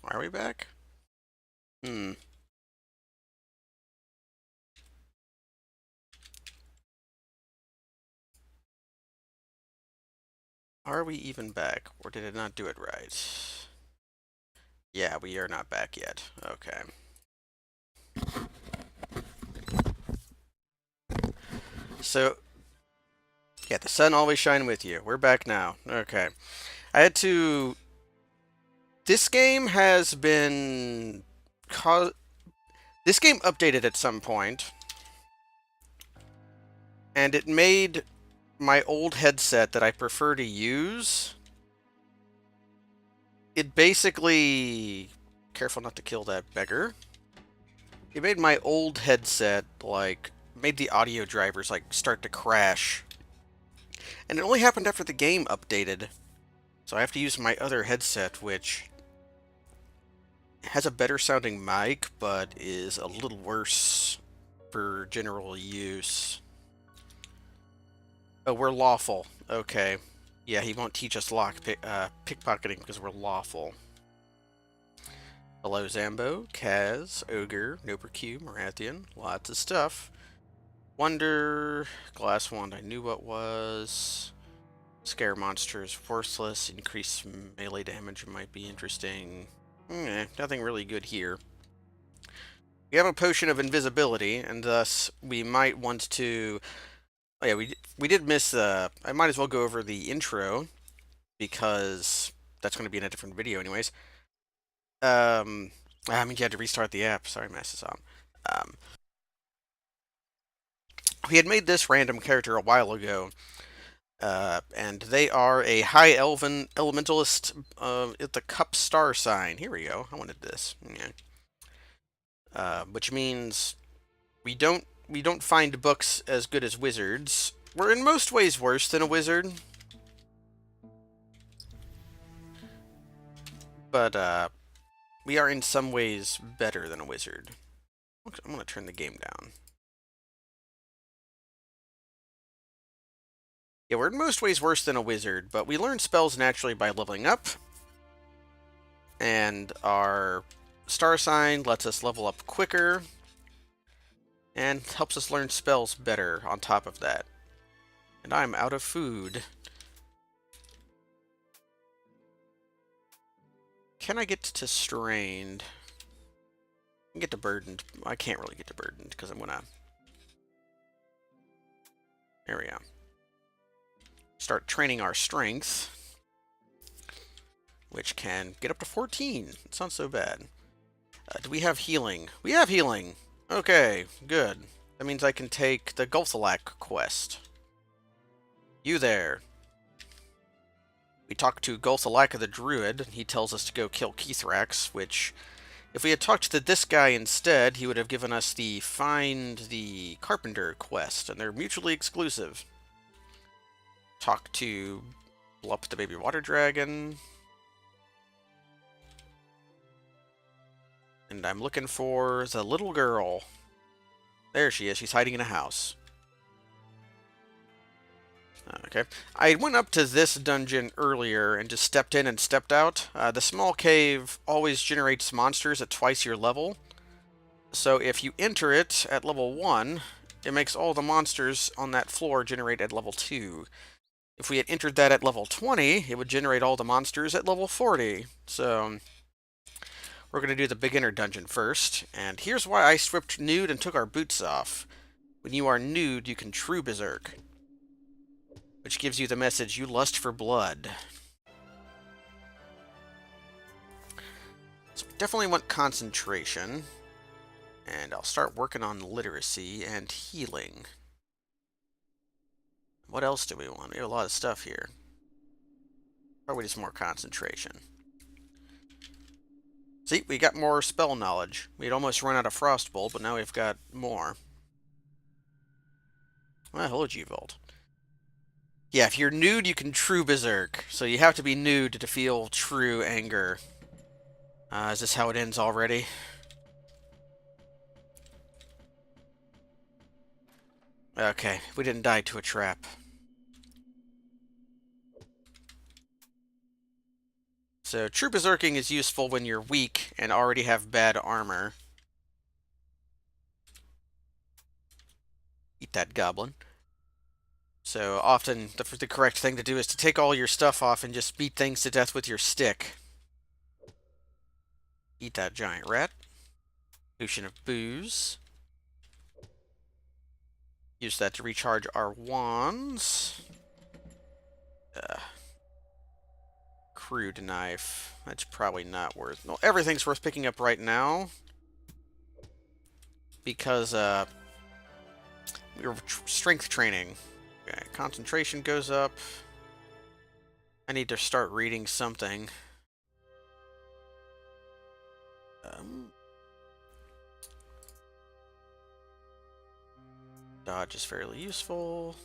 Are we back? Hmm. Are we even back? Or did it not do it right? Yeah, we are not back yet. Okay. So, yeah, the sun always shine with you. We're back now. Okay. I had to... This game has been... This game updated at some point, and it made my old headset that I prefer to use... It basically... Careful not to kill that beggar. It made my old headset, like, made the audio drivers, like, start to crash. And it only happened after the game updated. So I have to use my other headset, which has a better sounding mic, but is a little worse for general use. Oh, we're lawful. Okay. Yeah, he won't teach us pickpocketing because we're lawful. Hello, Zambo, Kaz, Ogre, Noperq, Marathian, lots of stuff. Wonder, Glass Wand, I knew what was. Scare monsters, worthless, increase melee damage might be interesting. Nothing really good here. We have a potion of invisibility, and thus we might want to... Oh yeah, we did miss I might as well go over the intro, because that's going to be in a different video anyways. I mean, you had to restart the app. Sorry, Master. We had made this random character a while ago, and they are a high elven elementalist at the cup star sign. Here we go. I wanted this. Yeah. Which means we don't find books as good as wizards. We're in most ways worse than a wizard, but we are in some ways better than a wizard. I'm gonna turn the game down. Yeah, we're in most ways worse than a wizard, but we learn spells naturally by leveling up, and our star sign lets us level up quicker, and helps us learn spells better on top of that. And I'm out of food. Can I get to strained? I can get to burdened. I can't really get to burdened because I'm gonna... There we go. Start training our strength, which can get up to 14. It's not so bad. Do we have healing? We have healing! Okay, good. That means I can take the Gulthalak quest. You there. We talked to Gulthalak the Druid. He tells us to go kill Keithrax, which... If we had talked to this guy instead, he would have given us the Find the Carpenter quest, and they're mutually exclusive. Talk to Blup the Baby Water Dragon. And I'm looking for the little girl. There she is. She's hiding in a house. Okay. I went up to this dungeon earlier and just stepped in and stepped out. The small cave always generates monsters at twice your level. So if you enter it at level 1, it makes all the monsters on that floor generate at level 2. If we had entered that at level 20, it would generate all the monsters at level 40. So we're going to do the beginner dungeon first. And here's why I stripped nude and took our boots off. When you are nude, you can true berserk, which gives you the message, you lust for blood. So we definitely want concentration. And I'll start working on literacy and healing. What else do we want? We have a lot of stuff here. Probably just more concentration. See, we got more spell knowledge. We'd almost run out of Frostbolt, but now we've got more. Well, hello, G-Volt. Yeah, if you're nude, you can true berserk. So you have to be nude to feel true anger. Is this how it ends already? Okay, we didn't die to a trap. So true berserking is useful when you're weak and already have bad armor. Eat that goblin. So often the correct thing to do is to take all your stuff off and just beat things to death with your stick. Eat that giant rat. Potion of booze. Use that to recharge our wands. Crude knife. That's probably not worth... No, everything's worth picking up right now. Because, we're strength training. Okay, concentration goes up. I need to start reading something. Dodge is fairly useful.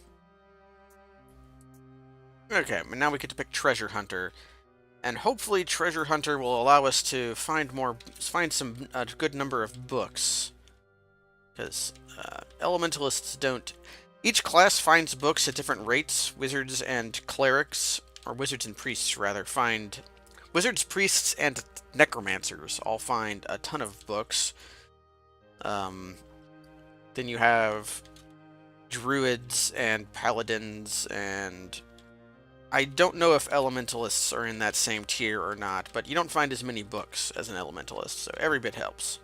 Okay, and now we get to pick Treasure Hunter. And hopefully Treasure Hunter will allow us to find a good number of books. Because elementalists don't... Each class finds books at different rates. Wizards and clerics, or wizards and priests rather, find... Wizards, priests, and necromancers all find a ton of books. Then you have druids and paladins, and I don't know if elementalists are in that same tier or not, but you don't find as many books as an elementalist, so every bit helps.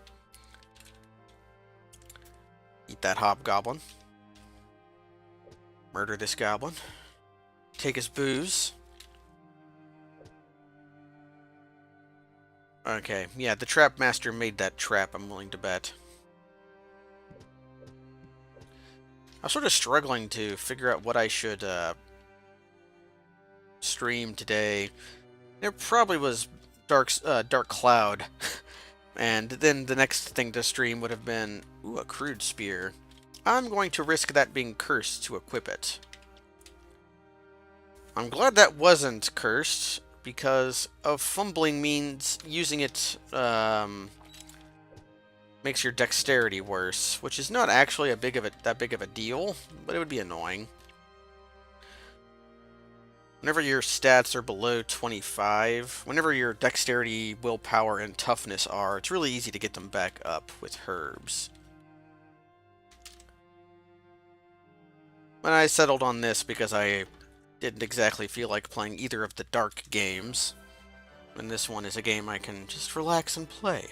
Eat that hobgoblin. Murder this goblin. Take his booze. Okay, yeah, the trap master made that trap, I'm willing to bet. I was sort of struggling to figure out what I should stream today. There probably was Dark Cloud, and then the next thing to stream would have been a crude spear. I'm going to risk that being cursed to equip it. I'm glad that wasn't cursed, because of fumbling means using it makes your dexterity worse, which is not actually that big of a deal, but it would be annoying. Whenever your stats are below 25, whenever your dexterity, willpower, and toughness are, it's really easy to get them back up with herbs. And I settled on this because I didn't exactly feel like playing either of the dark games. And this one is a game I can just relax and play.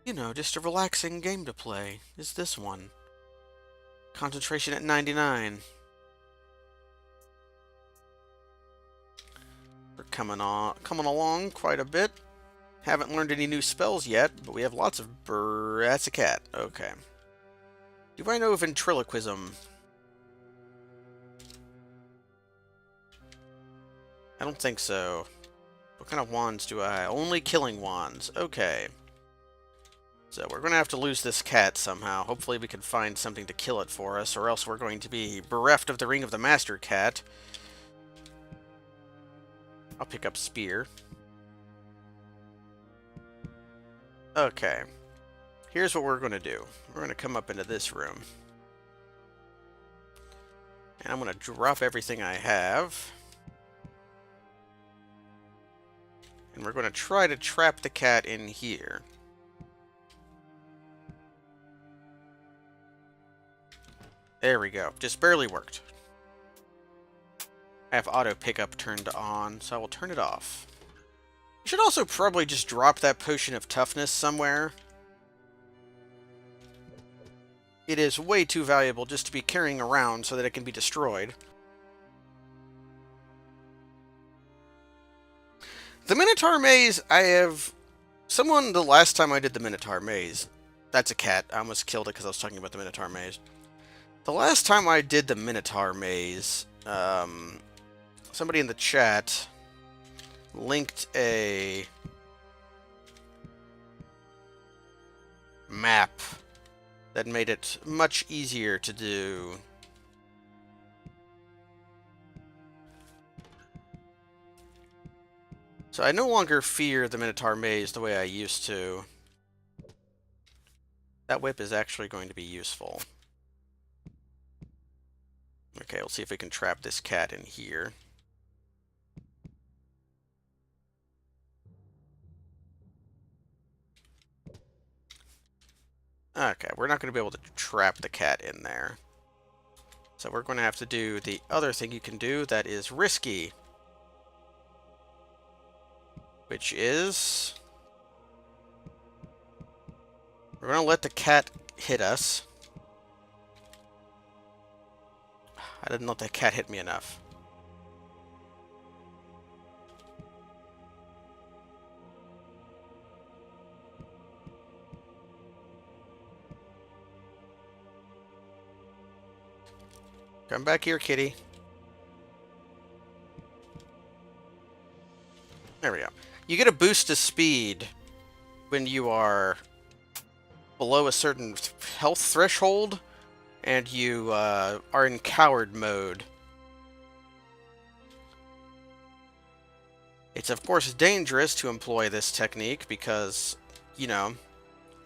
You know, just a relaxing game to play is this one. Concentration at 99. We're coming along quite a bit. Haven't learned any new spells yet, but we have lots of That's a cat. Okay. Do I know ventriloquism? I don't think so. What kind of wands do I... Only killing wands. Okay. So we're going to have to lose this cat somehow. Hopefully we can find something to kill it for us, or else we're going to be bereft of the Ring of the Master Cat. I'll pick up Spear. Okay. Here's what we're going to do. We're going to come up into this room. And I'm going to drop everything I have. And we're going to try to trap the cat in here. There we go. Just barely worked. I have auto pickup turned on, so I will turn it off. You should also probably just drop that potion of toughness somewhere. It is way too valuable just to be carrying around so that it can be destroyed. The Minotaur Maze, the last time I did the Minotaur Maze... That's a cat. I almost killed it because I was talking about the Minotaur Maze. The last time I did the Minotaur Maze, somebody in the chat linked a map that made it much easier to do. So I no longer fear the Minotaur Maze the way I used to. That whip is actually going to be useful. Okay, we'll see if we can trap this cat in here. Okay, we're not going to be able to trap the cat in there. So we're going to have to do the other thing you can do that is risky. Which is... we're going to let the cat hit us. I didn't let the cat hit me enough. Come back here, kitty. There we go. You get a boost to speed when you are below a certain health threshold, and you are in coward mode. It's of course dangerous to employ this technique because, you know,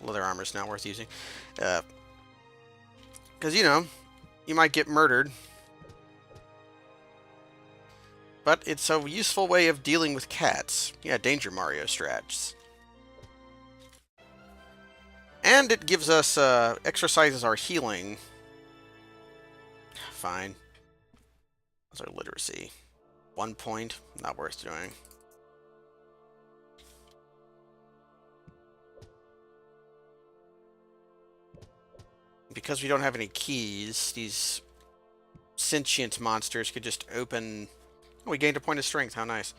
leather armor's not worth using. Because, you know, you might get murdered. But it's a useful way of dealing with cats. Yeah, Danger Mario strats. And it gives us, exercises our healing. Fine. That's our literacy. 1 point, not worth doing. Because we don't have any keys, these sentient monsters could just open... oh, we gained a point of strength, how nice.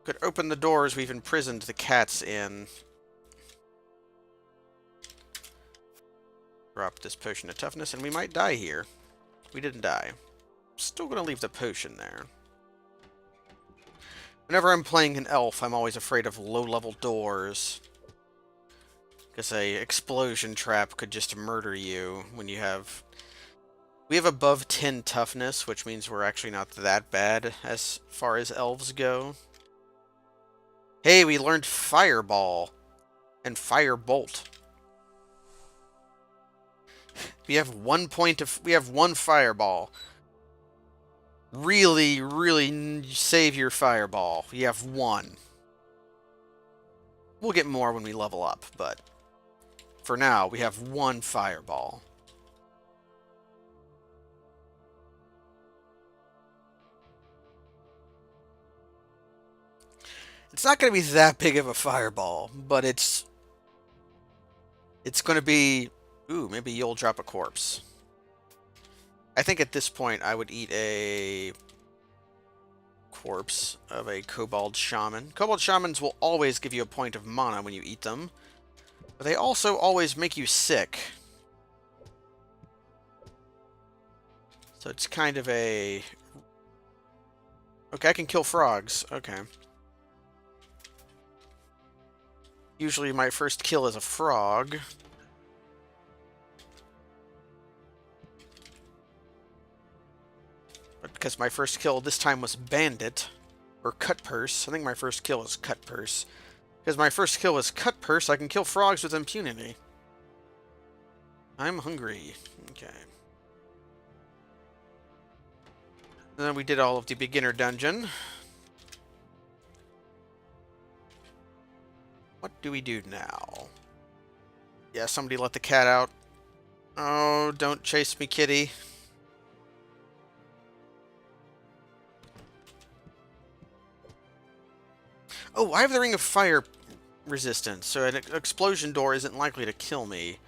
Could open the doors we've imprisoned the cats in. Drop this potion of toughness, and we might die here. We didn't die. Still gonna leave the potion there. Whenever I'm playing an elf, I'm always afraid of low-level doors. Because a explosion trap could just murder you when you have... we have above 10 toughness, which means we're actually not that bad as far as elves go. Hey, we learned Fireball and Firebolt. We have 1 point of... we have 1 Fireball. Really, really save your Fireball. You have 1. We'll get more when we level up, but... for now, we have 1 Fireball. It's not going to be that big of a fireball, but it's going to be... ooh, maybe you'll drop a corpse. I think at this point I would eat a corpse of a Kobold Shaman. Kobold Shamans will always give you a point of mana when you eat them, but they also always make you sick. So it's kind of a... okay, I can kill frogs. Okay. Usually my first kill is a frog. But because my first kill this time was Bandit, or Cut Purse, I think my first kill was Cut Purse. Because my first kill was Cut Purse, I can kill frogs with impunity. I'm hungry. Okay. And then we did all of the beginner dungeon. What do we do now? Yeah, somebody let the cat out. Oh, don't chase me, kitty. Oh, I have the Ring of Fire resistance, so an explosion door isn't likely to kill me.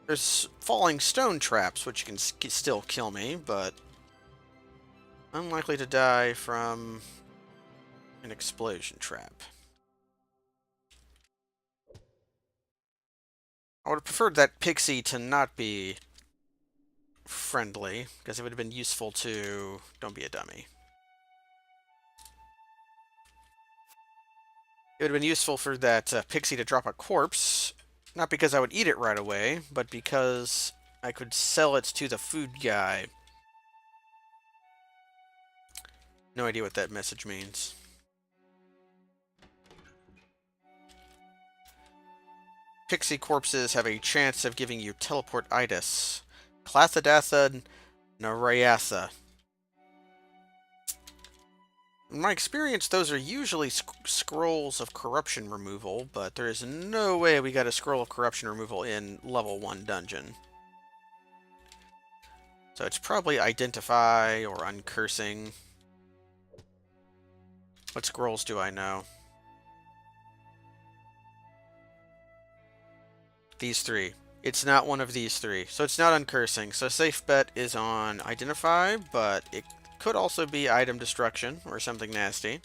There's falling stone traps, which can still kill me, but... unlikely to die from an explosion trap. I would have preferred that pixie to not be friendly, because it would have been useful to... don't be a dummy. It would have been useful for that pixie to drop a corpse, not because I would eat it right away, but because I could sell it to the food guy. No idea what that message means. Pixie corpses have a chance of giving you teleport-itis. Clathadatha Narayatha. In my experience, those are usually scrolls of corruption removal, but there is no way we got a scroll of corruption removal in level 1 dungeon. So it's probably identify or uncursing. What scrolls do I know? These three. It's not one of these three. So it's not uncursing. So safe bet is on identify, but it could also be item destruction or something nasty.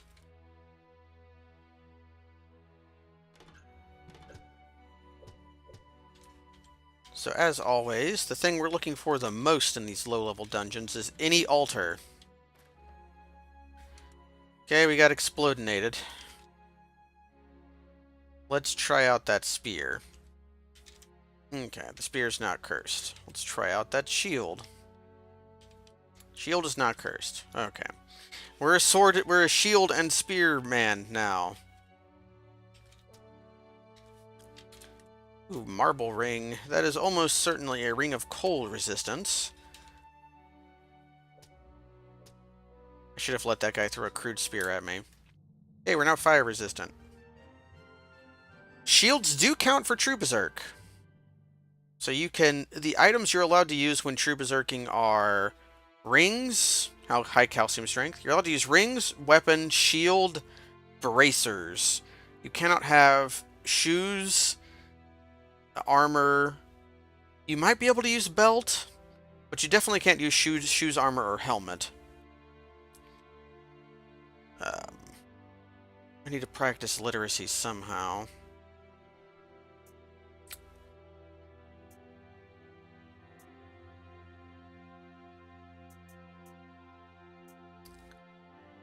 So as always, the thing we're looking for the most in these low-level dungeons is any altar. Okay, we got explodinated. Let's try out that spear. Okay, the spear's not cursed. Let's try out that shield. Shield is not cursed. Okay. We're a shield and spear man now. Ooh, marble ring. That is almost certainly a ring of cold resistance. I should have let that guy throw a crude spear at me. Hey, we're now fire resistant. Shields do count for true berserk. So you can... The items you're allowed to use when true berserking are rings, high calcium strength. You're allowed to use rings, weapon, shield, bracers. You cannot have shoes, armor. You might be able to use belt, but you definitely can't use shoes, armor, or helmet. I need to practice literacy somehow.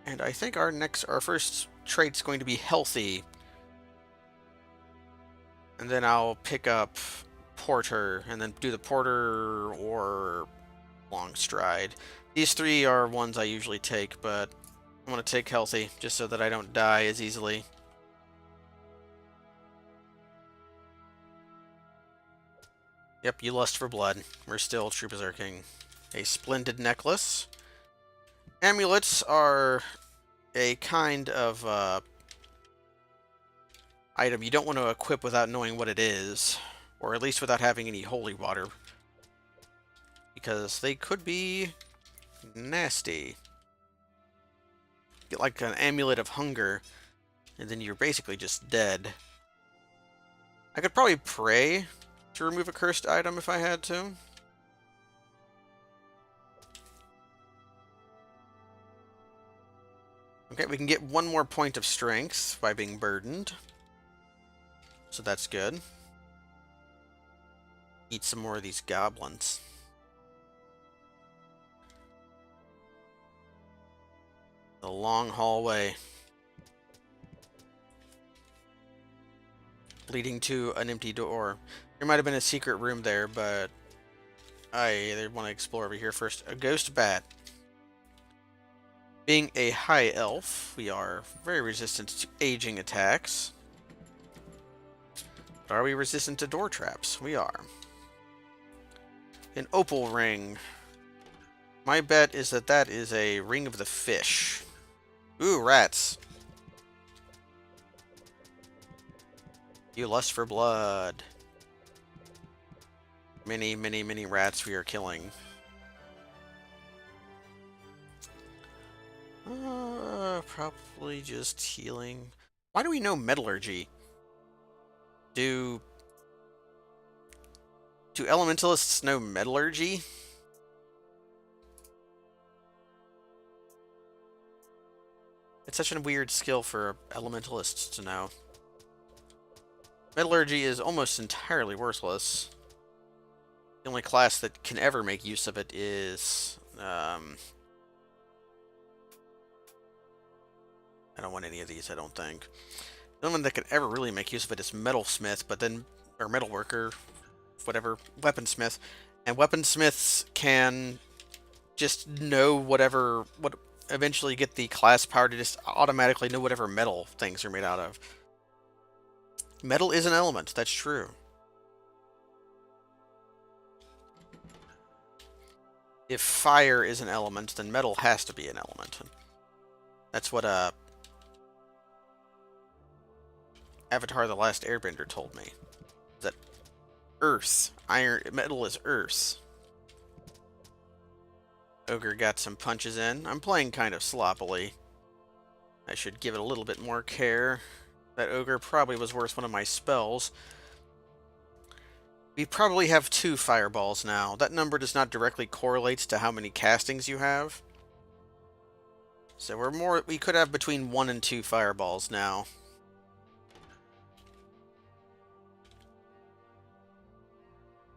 And I think our first trait's going to be healthy. And then I'll pick up porter, and then do the porter or long stride. These three are ones I usually take, but I'm going to take healthy, just so that I don't die as easily. Yep, you lust for blood. We're still true berserking. A splendid necklace. Amulets are a kind of item you don't want to equip without knowing what it is, or at least without having any holy water, because they could be nasty. Get like an amulet of hunger, and then you're basically just dead. I could probably pray to remove a cursed item if I had to. Okay, we can get one more point of strength by being burdened. So that's good. Eat some more of these goblins. The long hallway. Leading to an empty door. There might have been a secret room there, but I want to explore over here first. A ghost bat. Being a high elf, we are very resistant to aging attacks. But are we resistant to door traps? We are. An opal ring. My bet is that that is a ring of the fish. Ooh, rats. You lust for blood. Many, many, many rats we are killing. Probably just healing. Why do we know metallurgy? Do elementalists know metallurgy? It's such a weird skill for elementalists to know. Metallurgy is almost entirely worthless. The only class that can ever make use of it is... I don't want any of these, I don't think. The only one that could ever really make use of it is metalsmith, but then... or metalworker, whatever, weaponsmith. And weaponsmiths can just know whatever... eventually get the class power to just automatically know whatever metal things are made out of. Metal is an element, that's true. If fire is an element, then metal has to be an element. That's what Avatar: The Last Airbender told me. That Earth, iron, metal is Earth. Ogre got some punches in. I'm playing kind of sloppily. I should give it a little bit more care. That Ogre probably was worth one of my spells. We probably have 2 fireballs now. That number does not directly correlate to how many castings you have. So we could have between 1 and 2 fireballs now.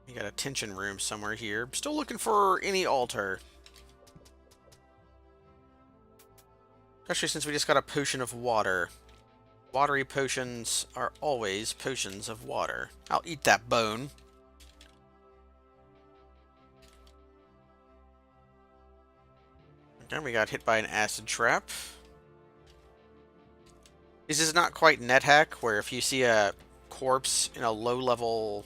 We got a tension room somewhere here. Still looking for any altar. Especially since we just got a potion of water. Watery potions are always potions of water. I'll eat that bone. Okay, we got hit by an acid trap. This is not quite NetHack, where if you see a corpse in a low-level...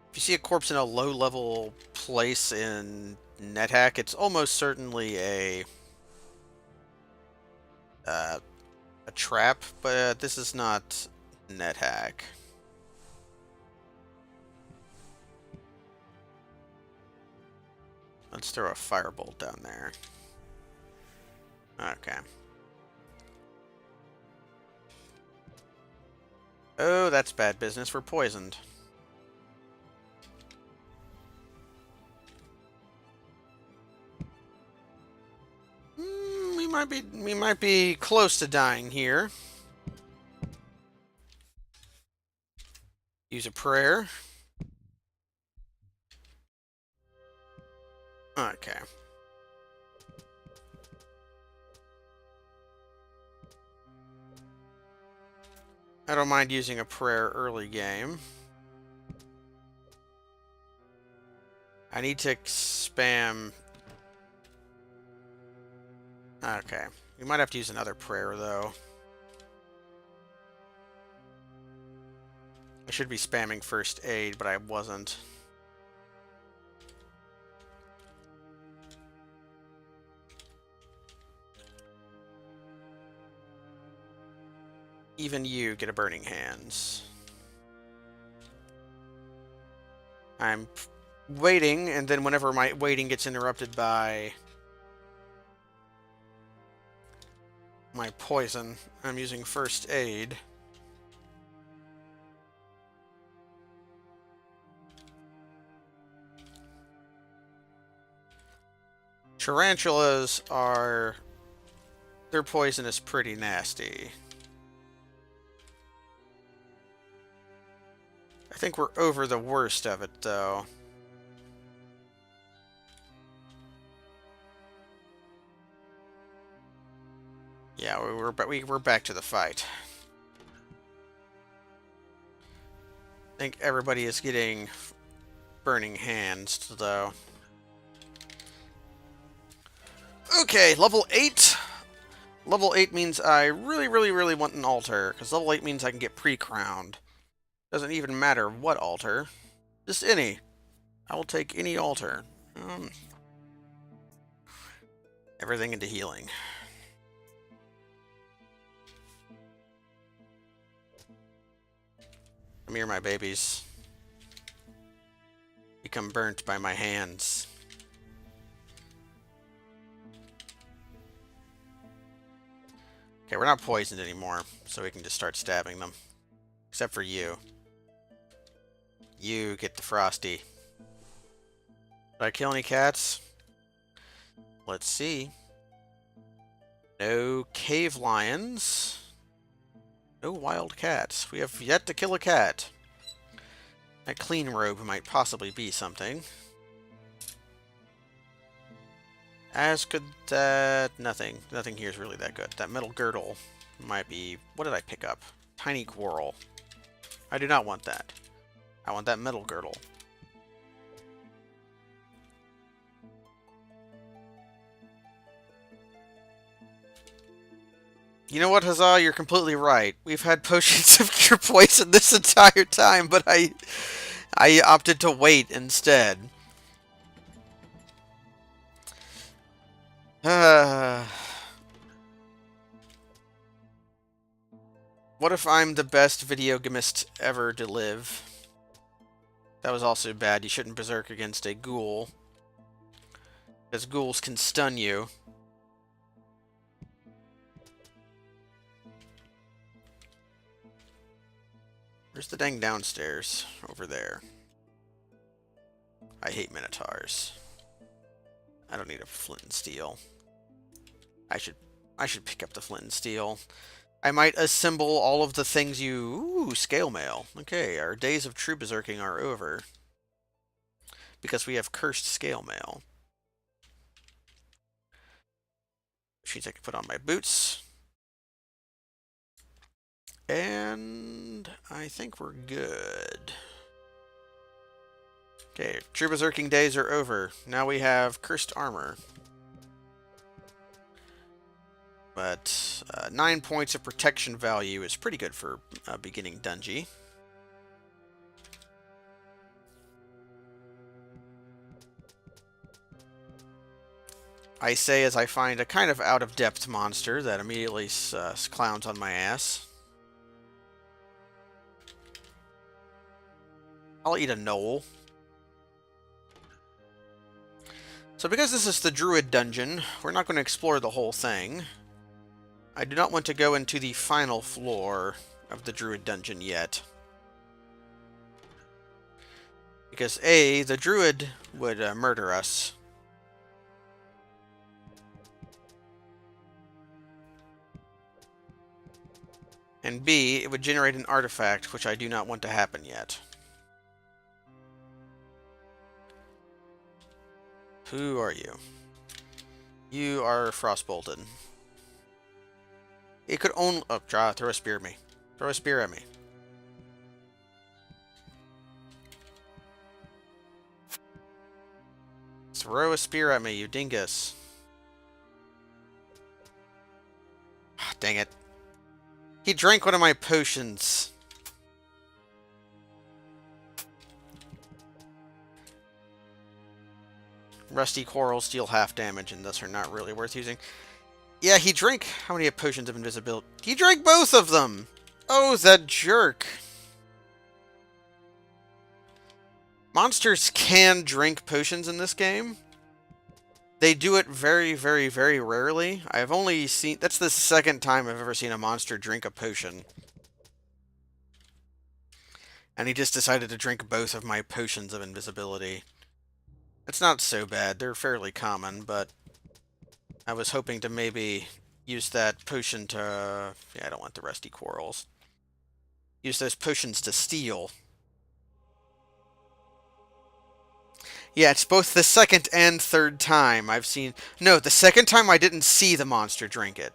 If you see a corpse in a low-level place in NetHack, it's almost certainly a trap, but this is not NetHack. Let's throw a firebolt down there. Okay. Oh, that's bad business. We're poisoned. We might be close to dying here. Use a prayer. Okay. I don't mind using a prayer early game. I need to spam... Okay. We might have to use another prayer, though. I should be spamming first aid, but I wasn't. Even you get a burning hands. I'm waiting, and then whenever my waiting gets interrupted by my poison, I'm using first aid. Tarantulas are... Their poison is pretty nasty. I think we're over the worst of it, though. Yeah, we're back to the fight. I think everybody is getting burning hands, though. Okay, level 8. Level 8 means I really want an altar, because level 8 means I can get pre-crowned. Doesn't even matter what altar. Just any. I will take any altar. Everything into healing. Come here, my babies. Become burnt by my hands. Okay, we're not poisoned anymore, so we can just start stabbing them. Except for you. You get the frosty. Did I kill any cats? Let's see. No cave lions. No wild cats. We have yet to kill a cat. That clean robe might possibly be something. As could that... Nothing. Nothing here is really that good. That metal girdle might be... What did I pick up? Tiny quarrel. I do not want that. I want that metal girdle. You know what, Huzzah? You're completely right. We've had potions of cure poison this entire time, but I opted to wait instead. What if I'm the best video gamist ever to live? That was also bad. You shouldn't berserk against a ghoul, because ghouls can stun you. Where's the dang downstairs? Over there. I hate minotaurs. I don't need a flint and steel. I should pick up the flint and steel. I might assemble all of the things you... Ooh, scale mail. Okay, our days of true berserking are over. Because we have cursed scale mail. Which means I can put on my boots. And I think we're good. Okay, true berserking days are over. Now we have cursed armor. But 9 points of protection value is pretty good for a beginning dungeon. I say as I find a kind of out-of-depth monster that immediately clowns on my ass. I'll eat a knoll. So because this is the Druid dungeon, we're not going to explore the whole thing. I do not want to go into the final floor of the Druid dungeon yet. Because A, the Druid would murder us. And B, it would generate an artifact, which I do not want to happen yet. Who are you? You are frostbolted. It could only... Oh, throw a spear at me. Throw a spear at me. Throw a spear at me, you dingus. Dang it. He drank one of my potions. Rusty corals deal half damage and thus are not really worth using. Yeah, he drank... How many potions of invisibility? He drank both of them! Oh, that jerk. Monsters can drink potions in this game. They do it very, very, very rarely. I've only seen... That's the second time I've ever seen a monster drink a potion. And he just decided to drink both of my potions of invisibility. It's not so bad. They're fairly common, but... I was hoping to maybe use that potion to... Yeah, I don't want the rusty corals. Use those potions to steal. Yeah, it's both the second and third time I've seen... No, the second time I didn't see the monster drink it.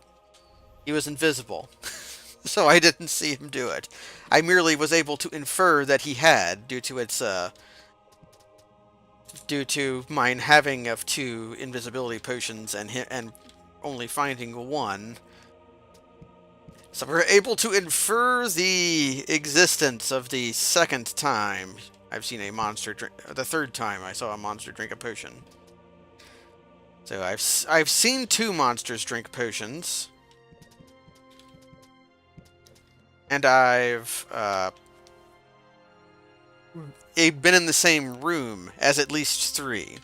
He was invisible. So I didn't see him do it. I merely was able to infer that he had, due to its, due to mine having of 2 invisibility potions and only finding 1. So we were able to infer the existence of the second time I've seen a monster drink... The third time I saw a monster drink a potion. So I've seen 2 monsters drink potions. And I've been in the same room as at least 3.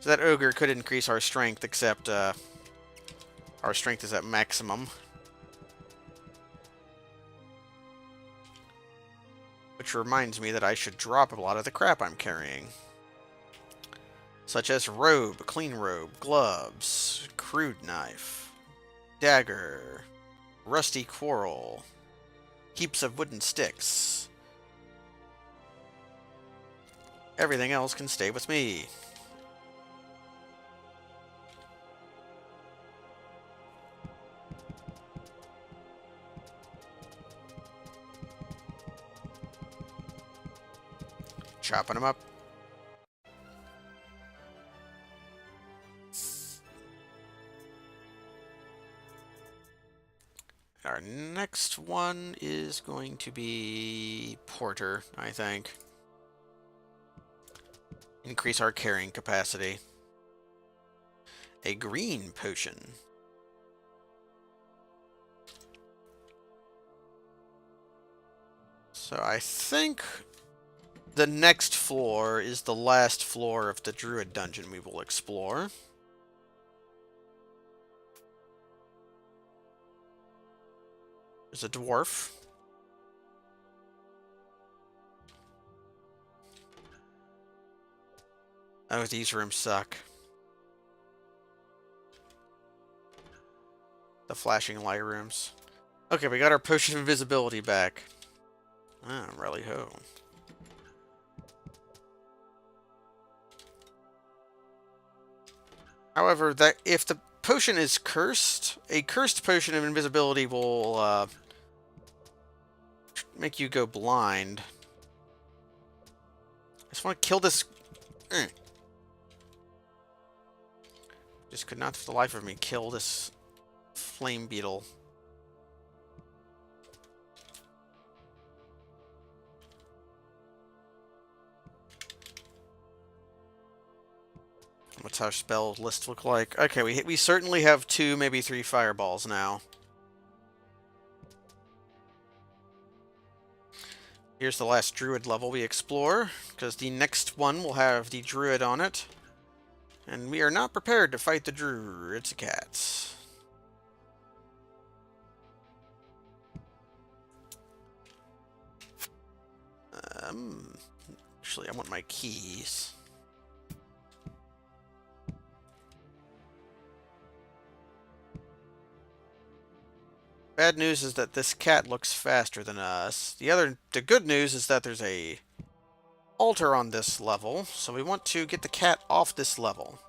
So that ogre could increase our strength, except our strength is at maximum. Which reminds me that I should drop a lot of the crap I'm carrying. Such as robe, clean robe, gloves, crude knife, dagger, rusty quarrel, heaps of wooden sticks. Everything else can stay with me. Chopping them up. Our next one is going to be Porter, I think. Increase our carrying capacity. A green potion. So I think the next floor is the last floor of the Druid dungeon we will explore. There's a dwarf. Oh, these rooms suck. The flashing light rooms. Okay, we got our potion of invisibility back. Ah, rally ho. However, that if the potion is cursed, a cursed potion of invisibility will make you go blind. I just want to kill this. Just could not for the life of me kill this flame beetle. What's our spell list look like? Okay, we certainly have 2, maybe 3 fireballs now. Here's the last druid level we explore, because the next one will have the druid on it. And we are not prepared to fight the druids cats. Actually, I want my keys. Bad news is that this cat looks faster than us. The good news is that there's a altar on this level, so we want to get the cat off this level.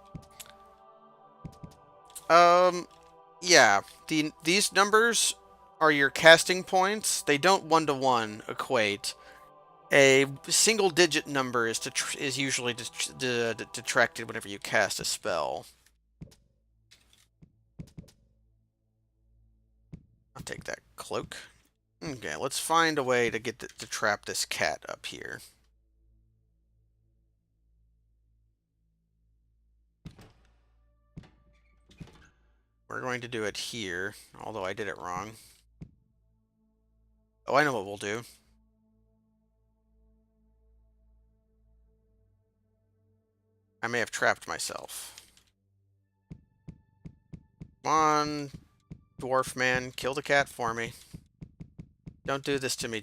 Yeah, these numbers are your casting points. They don't one-to-one equate. A single-digit number is usually detracted whenever you cast a spell. I'll take that cloak. Okay, let's find a way to to trap this cat up here. We're going to do it here, although I did it wrong. Oh, I know what we'll do. I may have trapped myself. Come on, dwarf man, kill the cat for me. Don't do this to me.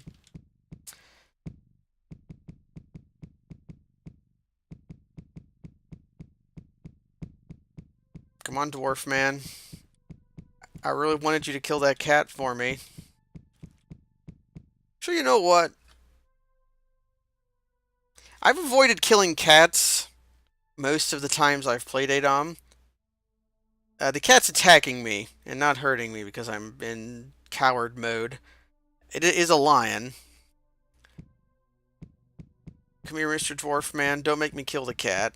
Come on, dwarf man. I really wanted you to kill that cat for me. So you know what? I've avoided killing cats most of the times I've played ADOM. The cat's attacking me and not hurting me because I'm in coward mode. It is a lion. Come here, Mr. Dwarf Man. Don't make me kill the cat.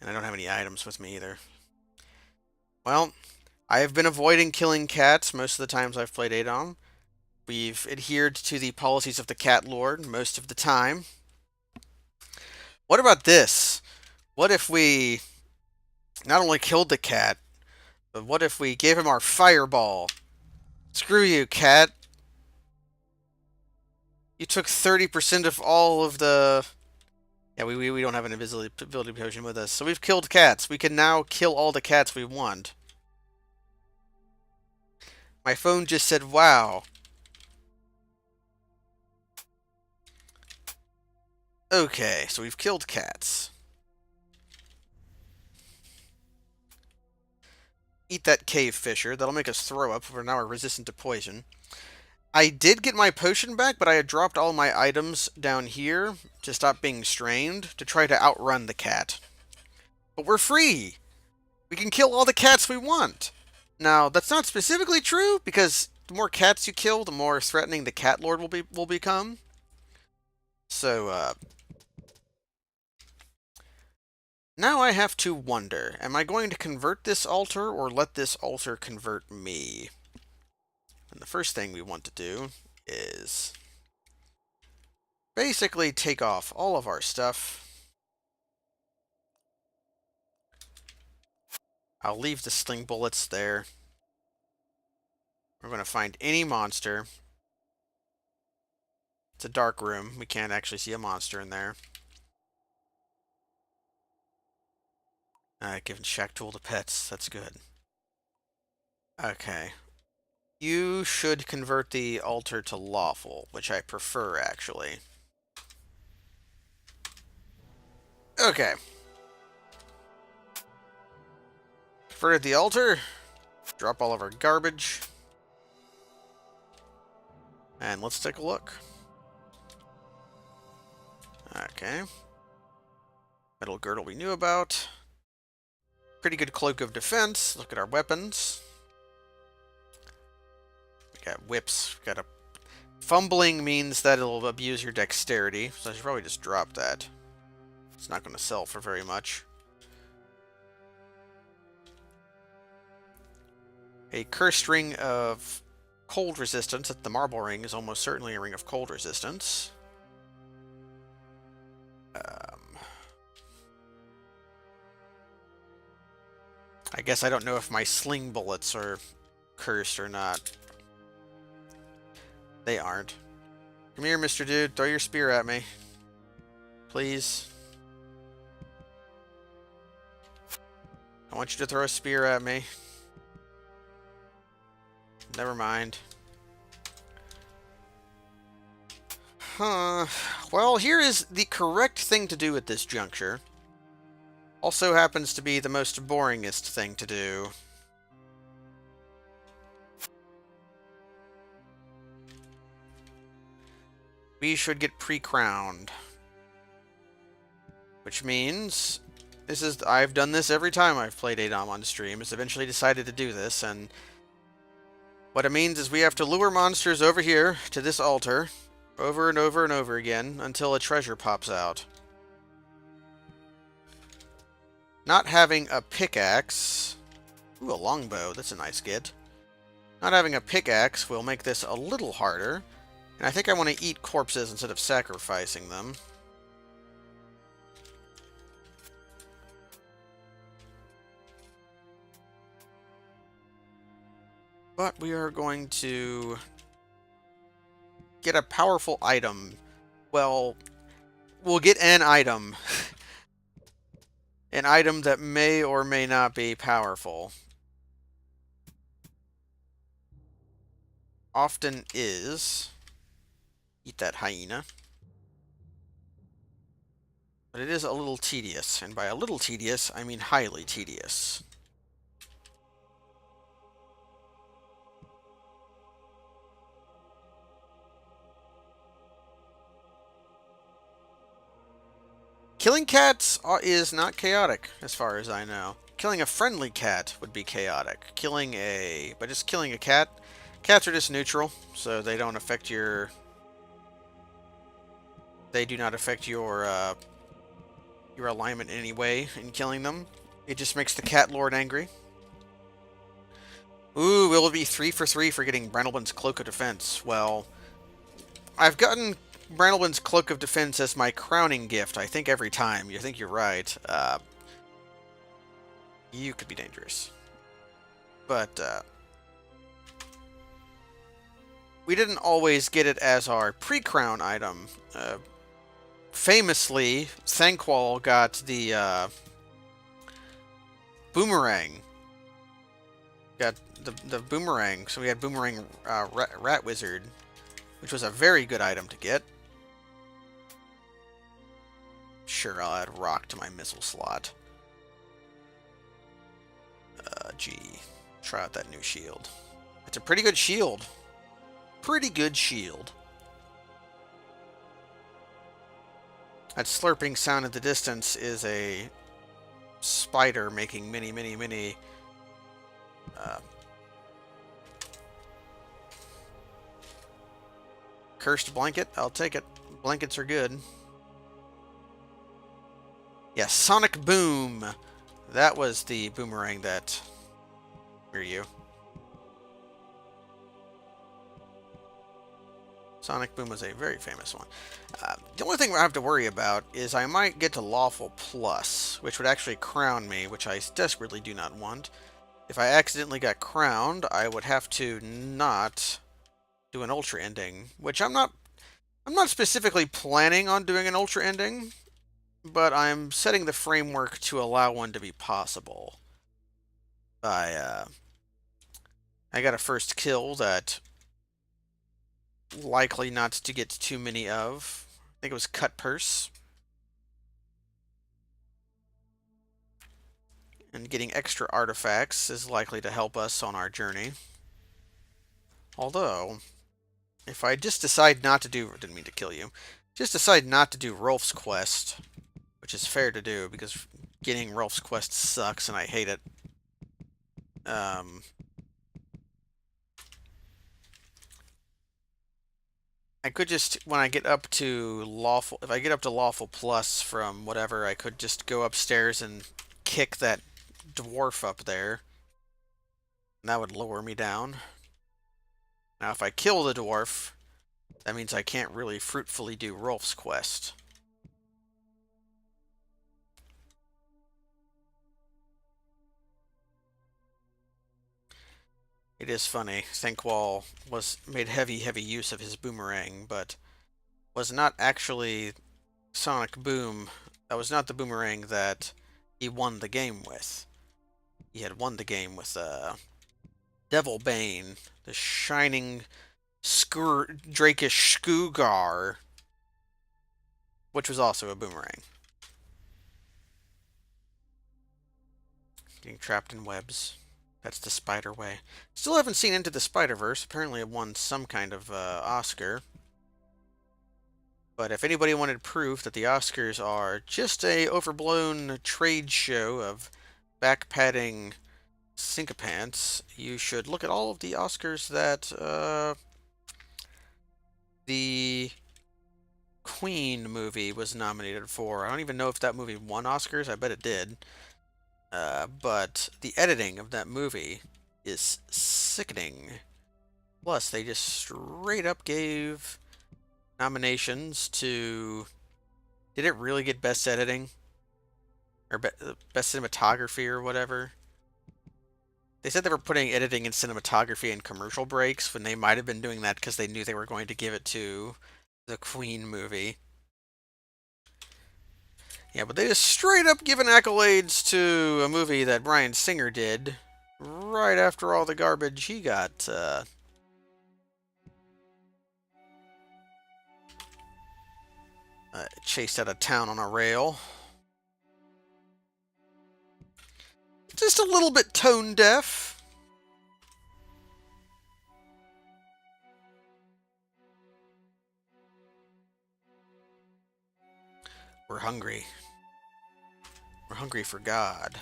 And I don't have any items with me either. Well, I have been avoiding killing cats most of the times I've played ADOM. We've adhered to the policies of the Cat Lord most of the time. What about this? What if we not only killed the cat, but what if we gave him our fireball? Screw you, cat. You took 30% of all of the... Yeah, we don't have an invisibility potion with us. So we've killed cats. We can now kill all the cats we want. My phone just said, wow. Okay, so we've killed cats. Eat that cave fisher. That'll make us throw up. We're now resistant to poison. I did get my potion back, but I had dropped all my items down here to stop being strained to try to outrun the cat. But we're free! We can kill all the cats we want! Now, that's not specifically true, because the more cats you kill, the more threatening the Cat Lord will become. So, now I have to wonder, am I going to convert this altar, or let this altar convert me? And the first thing we want to do is basically take off all of our stuff. I'll leave the sling bullets there. We're going to find any monster. It's a dark room. We can't actually see a monster in there. Giving Shack Tool to pets. That's good. Okay. You should convert the altar to lawful, which I prefer, actually. Okay. Converted the altar. Drop all of our garbage. And let's take a look. Okay. Metal girdle we knew about. Pretty good cloak of defense. Look at our weapons. We got whips. We got a... Fumbling means that it'll abuse your dexterity, so I should probably just drop that. It's not going to sell for very much. A cursed ring of cold resistance. The marble ring is almost certainly a ring of cold resistance. I guess I don't know if my sling bullets are cursed or not. They aren't. Come here, Mr. Dude. Throw your spear at me. Please. I want you to throw a spear at me. Never mind. Huh. Well, here is the correct thing to do at this juncture. Also happens to be the most boringest thing to do. We should get pre-crowned. Which means... I've done this every time I've played ADOM on stream. It's eventually decided to do this, and... What it means is we have to lure monsters over here to this altar, over and over and over again, until a treasure pops out. Not having a pickaxe... Ooh, a longbow. That's a nice get. Not having a pickaxe will make this a little harder. And I think I want to eat corpses instead of sacrificing them. But we are going to get a powerful item. Well, we'll get an item. An item that may or may not be powerful. Often is. Eat that hyena. But it is a little tedious. And by a little tedious, I mean highly tedious. Killing cats is not chaotic, as far as I know. Killing a friendly cat would be chaotic. But just killing a cat... Cats are just neutral, so they don't affect your... They do not affect your alignment in any way in killing them. It just makes the cat lord angry. Ooh, will it be 3 for 3 for getting Brandleman's Cloak of Defense? Well, I've gotten Brandleman's Cloak of Defense as my crowning gift, I think, every time. You think you're right. You could be dangerous. But, we didn't always get it as our pre-crown item. Famously, Thanquol got the, boomerang. Got the boomerang. So we had boomerang rat wizard, which was a very good item to get. Sure, I'll add rock to my missile slot. Gee. Try out that new shield. It's a pretty good shield. Pretty good shield. That slurping sound at the distance is a spider making many... Cursed blanket? I'll take it. Blankets are good. Yeah, Sonic Boom! That was the boomerang that... Where are you? Sonic Boom was a very famous one. The only thing I have to worry about is I might get to Lawful Plus, which would actually crown me, which I desperately do not want. If I accidentally got crowned, I would have to not do an Ultra ending, which I'm not specifically planning on doing an Ultra ending, but I'm setting the framework to allow one to be possible. I got a first kill that likely not to get too many of. I think it was Cut Purse. And getting extra artifacts is likely to help us on our journey. Although, if I just decide not to do... didn't mean to kill you. Just decide not to do Rolf's quest, which is fair to do, because getting Rolf's quest sucks and I hate it. I could just, when I get up to Lawful... if I get up to Lawful Plus from whatever, I could just go upstairs and kick that dwarf up there. And that would lower me down. Now, if I kill the dwarf, that means I can't really fruitfully do Rolf's quest. It is funny. Thankwall made heavy use of his boomerang, but was not actually Sonic Boom. That was not the boomerang that he won the game with. He had won the game with Devil Bane, the shining Drakish Skoogar, which was also a boomerang. Getting trapped in webs. That's the spider way. Still haven't seen Into the Spider-Verse. Apparently it won some kind of Oscar. But if anybody wanted proof that the Oscars are just a overblown trade show of back-padding sycophants, you should look at all of the Oscars that the Queen movie was nominated for. I don't even know if that movie won Oscars. I bet it did. But the editing of that movie is sickening. Plus, they just straight up gave nominations to... did it really get Best Editing? Or Best Cinematography or whatever? They said they were putting editing and cinematography in commercial breaks when they might have been doing that because they knew they were going to give it to the Queen movie. Yeah, but they just straight up given accolades to a movie that Bryan Singer did right after all the garbage he got. Chased out of town on a rail. Just a little bit tone deaf. We're hungry. We're hungry for God.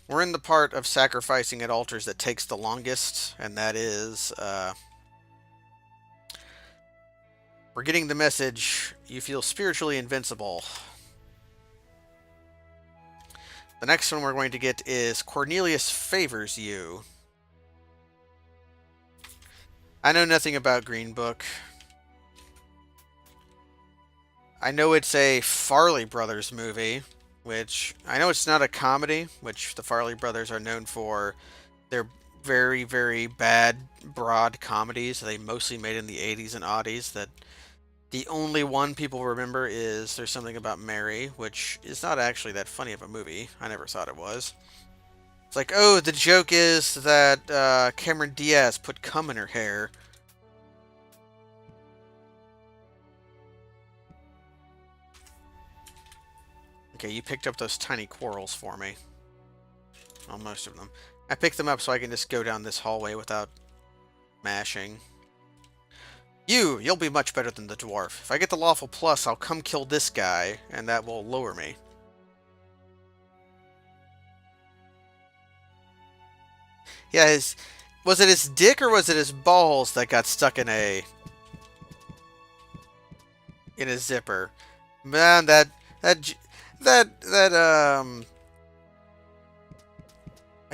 We're in the part of sacrificing at altars that takes the longest, and that is, we're getting the message, you feel spiritually invincible. The next one we're going to get is Cornelius favors you. I know nothing about Green Book. I know it's a Farley Brothers movie, which I know it's not a comedy, which the Farley Brothers are known for. They're very, very bad, broad comedies they mostly made in the 80s and oddies that the only one people remember is There's Something About Mary, which is not actually that funny of a movie. I never thought it was. It's like, oh, the joke is that Cameron Diaz put cum in her hair. Okay, you picked up those tiny quarrels for me. Well, most of them. I picked them up so I can just go down this hallway without mashing. You'll be much better than the dwarf. If I get the Lawful Plus, I'll come kill this guy, and that will lower me. Yeah, was it his dick or was it his balls that got stuck in a zipper? Man, that I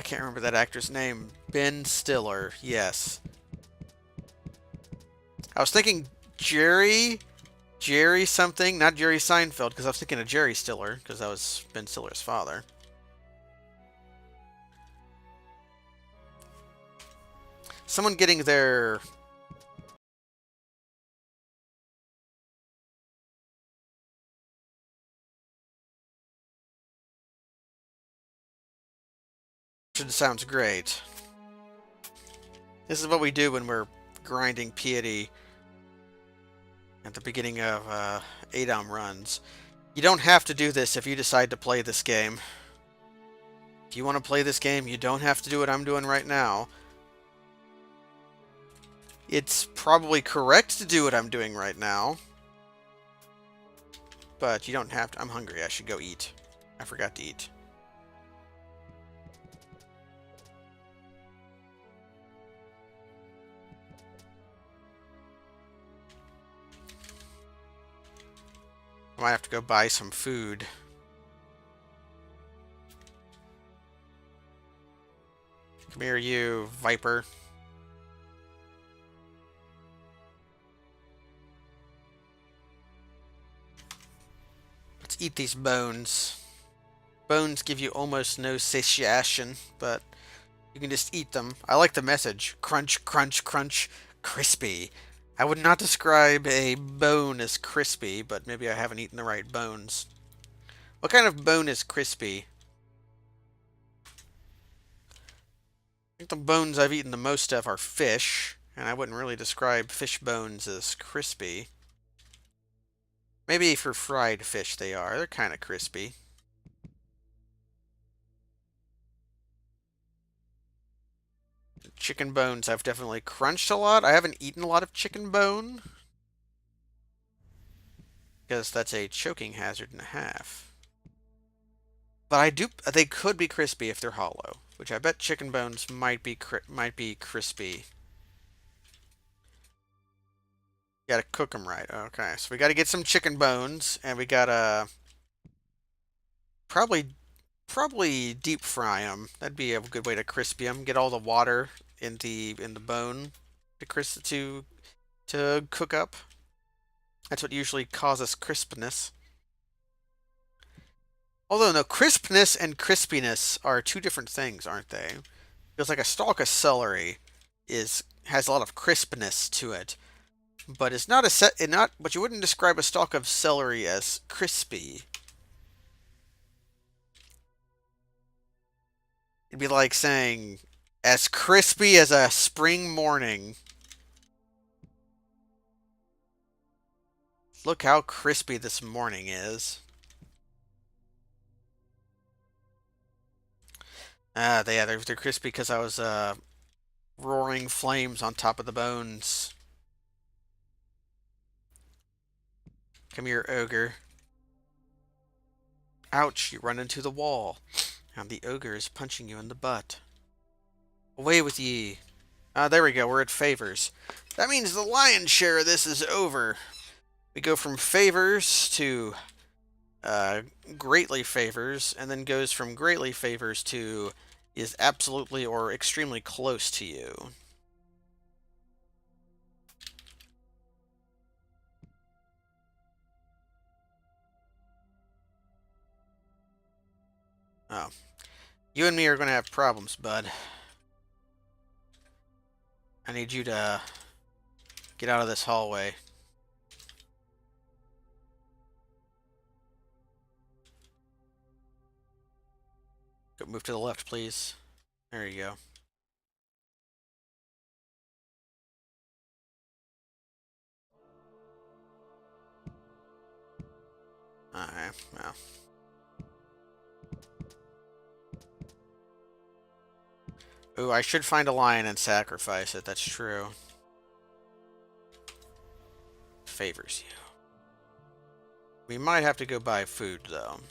can't remember that actor's name. Ben Stiller, yes. I was thinking Jerry something, not Jerry Seinfeld, because I was thinking of Jerry Stiller, because that was Ben Stiller's father. Someone getting their... sounds great. This is what we do when we're grinding piety at the beginning of ADOM runs. You don't have to do this if you decide to play this game. If you want to play this game, you don't have to do what I'm doing right now. It's probably correct to do what I'm doing right now. But you don't have to. I'm hungry. I should go eat. I forgot to eat. I might have to go buy some food. Come here, you viper. Let's eat these bones. Bones give you almost no satiation, but you can just eat them. I like the message. Crunch, crunch, crunch, crispy. I would not describe a bone as crispy, but maybe I haven't eaten the right bones. What kind of bone is crispy? I think the bones I've eaten the most of are fish, and I wouldn't really describe fish bones as crispy. Maybe for fried fish they are. They're kind of crispy. Chicken bones I've definitely crunched a lot. I haven't eaten a lot of chicken bone, because that's a choking hazard and a half. But they could be crispy if they're hollow, which I bet chicken bones might be crispy. You gotta cook them right. Okay, so we gotta get some chicken bones, and we gotta probably deep fry them. That'd be a good way to crispy them. Get all the water in the bone to cook up. That's what usually causes crispness. Although, no, crispness and crispiness are two different things, aren't they? Feels like a stalk of celery has a lot of crispness to it, but it's not but you wouldn't describe a stalk of celery as crispy. It'd be like saying, as crispy as a spring morning. Look how crispy this morning is. They're crispy because I was roaring flames on top of the bones. Come here, ogre. Ouch, you run into the wall. And the ogre is punching you in the butt. Away with ye. There we go, we're at favors. That means the lion's share of this is over. We go from favors to greatly favors, and then goes from greatly favors to is absolutely or extremely close to you. Oh. You and me are going to have problems, bud. I need you to get out of this hallway. Go move to the left, please. There you go. Alright, well. Ooh, I should find a lion and sacrifice it, that's true. Favors you. We might have to go buy food, though.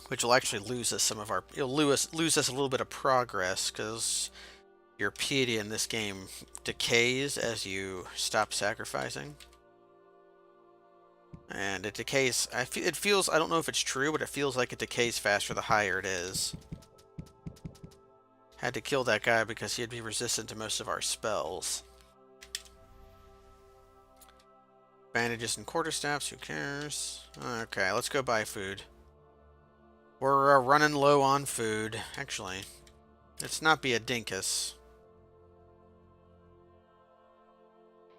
Which will actually lose us some of our... It'll lose us a little bit of progress, because your piety in this game decays as you stop sacrificing. And it decays. It feels, I don't know if it's true, but it feels like it decays faster the higher it is. Had to kill that guy because he'd be resistant to most of our spells. Bandages and quarterstaffs, who cares? Okay, let's go buy food. We're running low on food. Actually, let's not be a dinkus.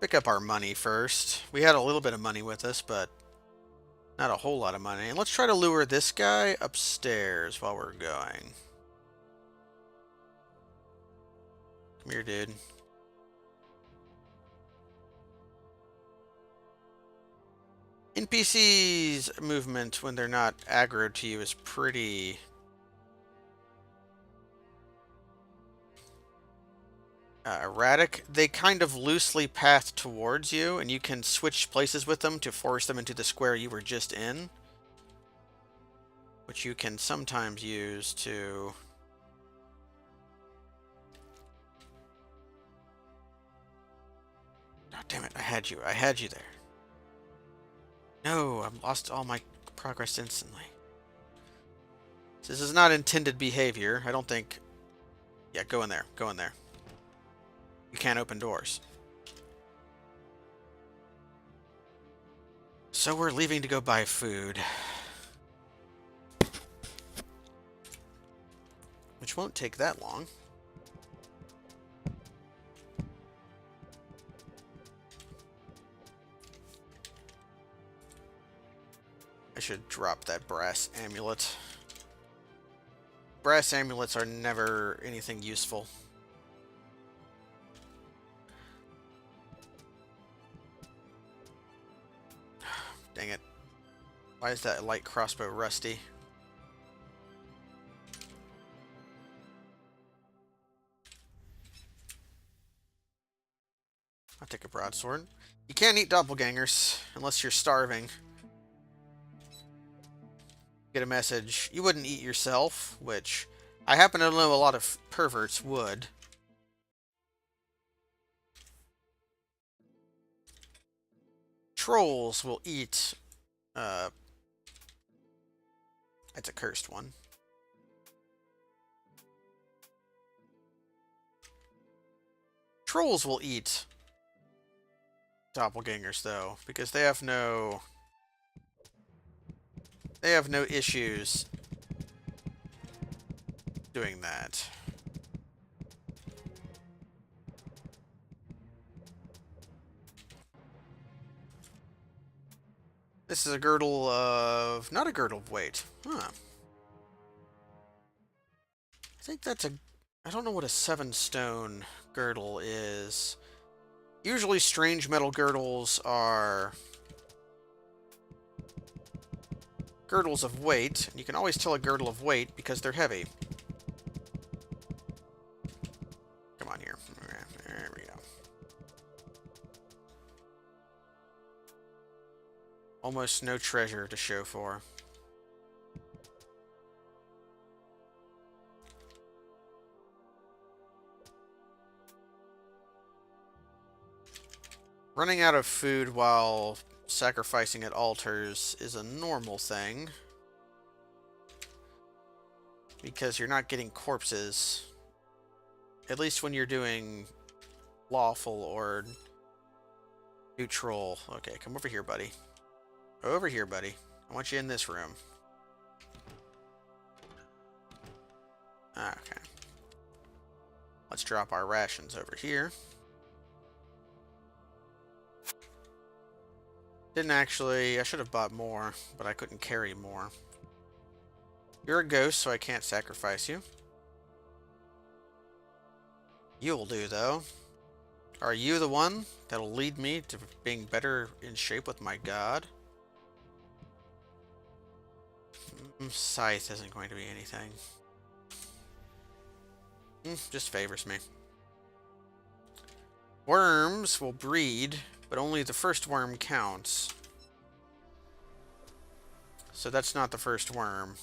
Pick up our money first. We had a little bit of money with us, but not a whole lot of money. And let's try to lure this guy upstairs while we're going. Come here, dude. NPC's movement when they're not aggroed to you is pretty... erratic. They kind of loosely path towards you, and you can switch places with them to force them into the square you were just in. Which you can sometimes use to... Oh, damn it, I had you. I had you there. No, I've lost all my progress instantly. This is not intended behavior. I don't think... Yeah, go in there. Go in there. You can't open doors. So we're leaving to go buy food. Which won't take that long. I should drop that brass amulet. Brass amulets are never anything useful. Dang it. Why is that light crossbow rusty? I'll take a broadsword. You can't eat doppelgangers unless you're starving. Get a message. You wouldn't eat yourself, which I happen to know a lot of perverts would. Trolls will eat... It's a cursed one. Trolls will eat doppelgangers, though, because they have no... They have no issues doing that. This is a girdle of... Not a girdle of weight. Huh. I think that's a... I don't know what a 7-stone girdle is. Usually strange metal girdles are... girdles of weight. You can always tell a girdle of weight because they're heavy. Come on here. There we go. Almost no treasure to show for. Running out of food while sacrificing at altars is a normal thing. Because you're not getting corpses. At least when you're doing lawful or neutral. Okay, come over here, buddy. Over here, buddy. I want you in this room. Okay. Let's drop our rations over here. Didn't actually... I should have bought more, but I couldn't carry more. You're a ghost, so I can't sacrifice you. You'll do, though. Are you the one that'll lead me to being better in shape with my god? Scythe isn't going to be anything. Just favors me. Worms will breed, but only the first worm counts. So that's not the first worm.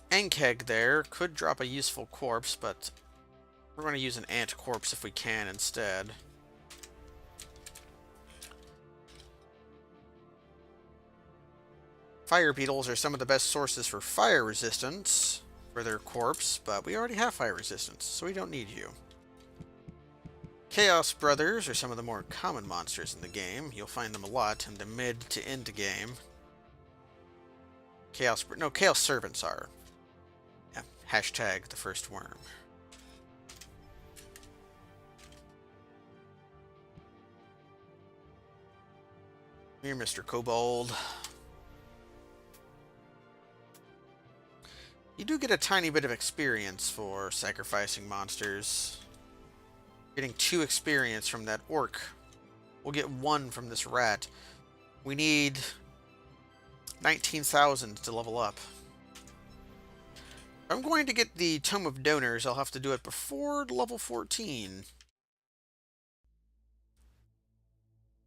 Ankeg there could drop a useful corpse, but We're going to use an ant corpse if we can instead. Fire beetles are some of the best sources for fire resistance for their corpse, but we already have fire resistance, so we don't need you. Chaos Brothers are some of the more common monsters in the game. You'll find them a lot in the mid to end game. Chaos Servants are. Yeah, hashtag the first worm. Here, Mr. Kobold. You do get a tiny bit of experience for sacrificing monsters. Getting 2 experience from that orc. We'll get 1 from this rat. We need 19,000 to level up. If I'm going to get the Tome of Donors, I'll have to do it before level 14.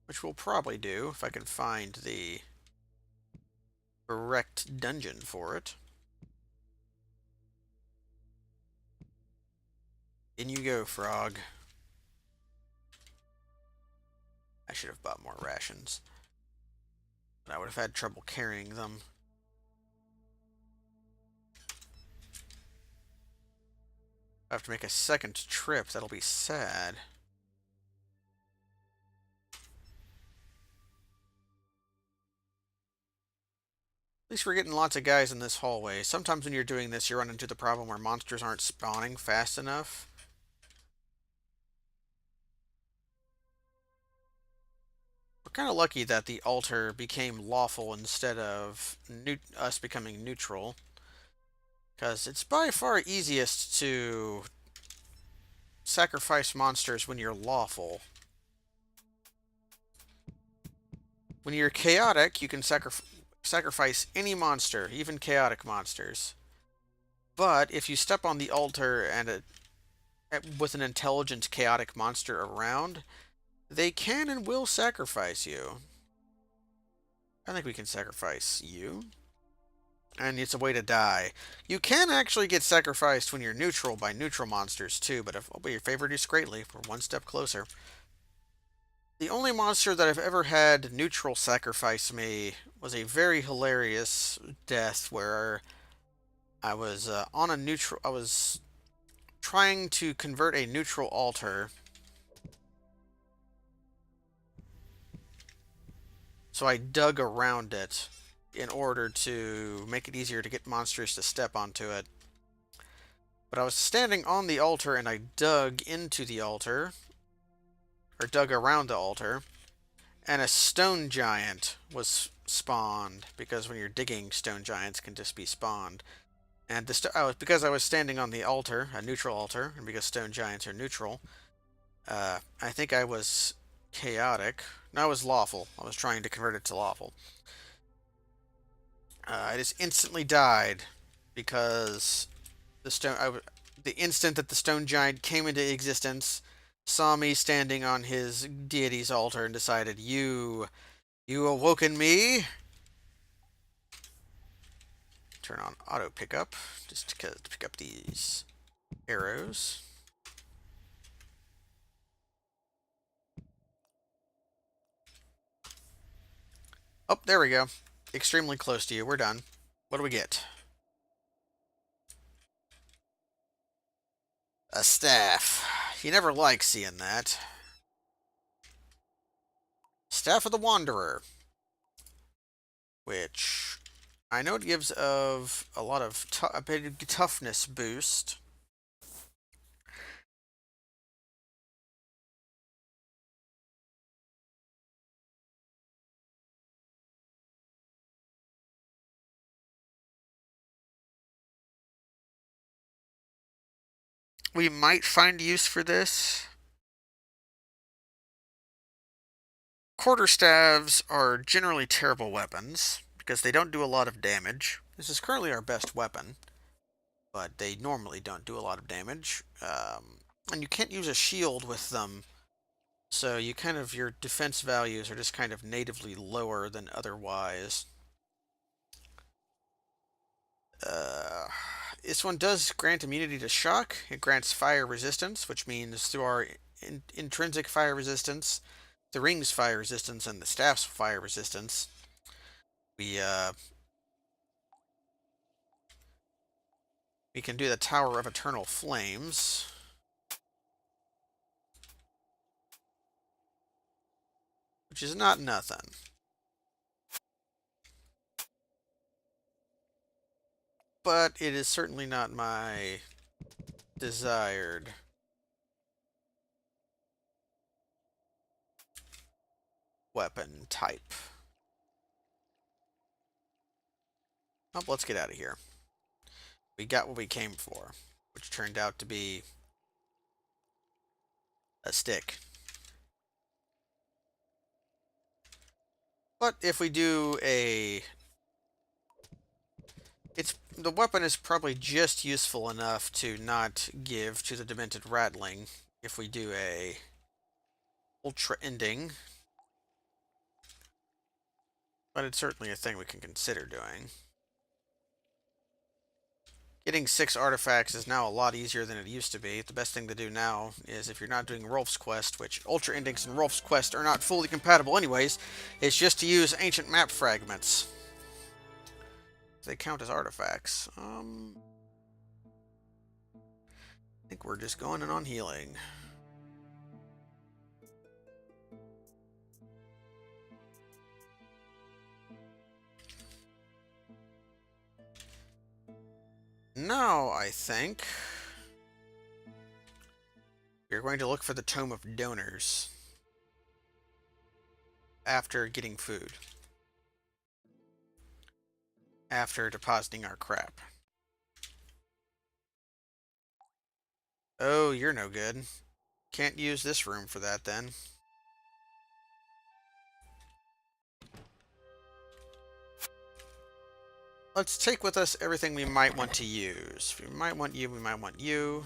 Which we'll probably do if I can find the correct dungeon for it. In you go, frog. I should have bought more rations. But I would have had trouble carrying them. I have to make a second trip. That'll be sad. At least we're getting lots of guys in this hallway. Sometimes when you're doing this, you run into the problem where monsters aren't spawning fast enough. We're kind of lucky that the altar became lawful instead of us becoming neutral. Because it's by far easiest to sacrifice monsters when you're lawful. When you're chaotic, you can sacrifice any monster, even chaotic monsters. But if you step on the altar and with an intelligent chaotic monster around, they can and will sacrifice you. I think we can sacrifice you. And it's a way to die. You can actually get sacrificed when you're neutral by neutral monsters too, but I'll be your favorite is greatly. We're one step closer. The only monster that I've ever had neutral sacrifice me was a very hilarious death where I was on a neutral. I was trying to convert a neutral altar. So I dug around it in order to make it easier to get monsters to step onto it. But I was standing on the altar and I dug into the altar, or dug around the altar, and a stone giant was spawned, because when you're digging, stone giants can just be spawned. And because I was standing on the altar, a neutral altar, and because stone giants are neutral, I think I was chaotic. No, I was lawful. I was trying to convert it to lawful. I just instantly died because the instant that the stone giant came into existence, saw me standing on his deity's altar and decided, you awoken me. Turn on auto pickup just to pick up these arrows. Oh, there we go. Extremely close to you. We're done. What do we get? A staff. You never like seeing that. Staff of the Wanderer. Which I know it gives of a lot of a big toughness boost. We might find use for this. Quarterstaves are generally terrible weapons because they don't do a lot of damage. This is currently our best weapon, but they normally don't do a lot of damage. And you can't use a shield with them, so your defense values are just kind of natively lower than otherwise. This one does grant immunity to shock. It grants fire resistance, which means through our intrinsic fire resistance, the ring's fire resistance, and the staff's fire resistance, we we can do the Tower of Eternal Flames, which is not nothing. But it is certainly not my desired weapon type. Oh, let's get out of here. We got what we came for, which turned out to be a stick. But if we do a... the weapon is probably just useful enough to not give to the Demented Rattling if we do a Ultra Ending. But it's certainly a thing we can consider doing. Getting 6 artifacts is now a lot easier than it used to be. The best thing to do now is, if you're not doing Rolf's Quest, which Ultra Endings and Rolf's Quest are not fully compatible anyways, is just to use Ancient Map Fragments. They count as artifacts. I think we're just going in on healing. Now, I think we're going to look for the Tome of Donors after getting food. After depositing our crap. Oh, you're no good. Can't use this room for that, then. Let's take with us everything we might want to use. We might want you, we might want you.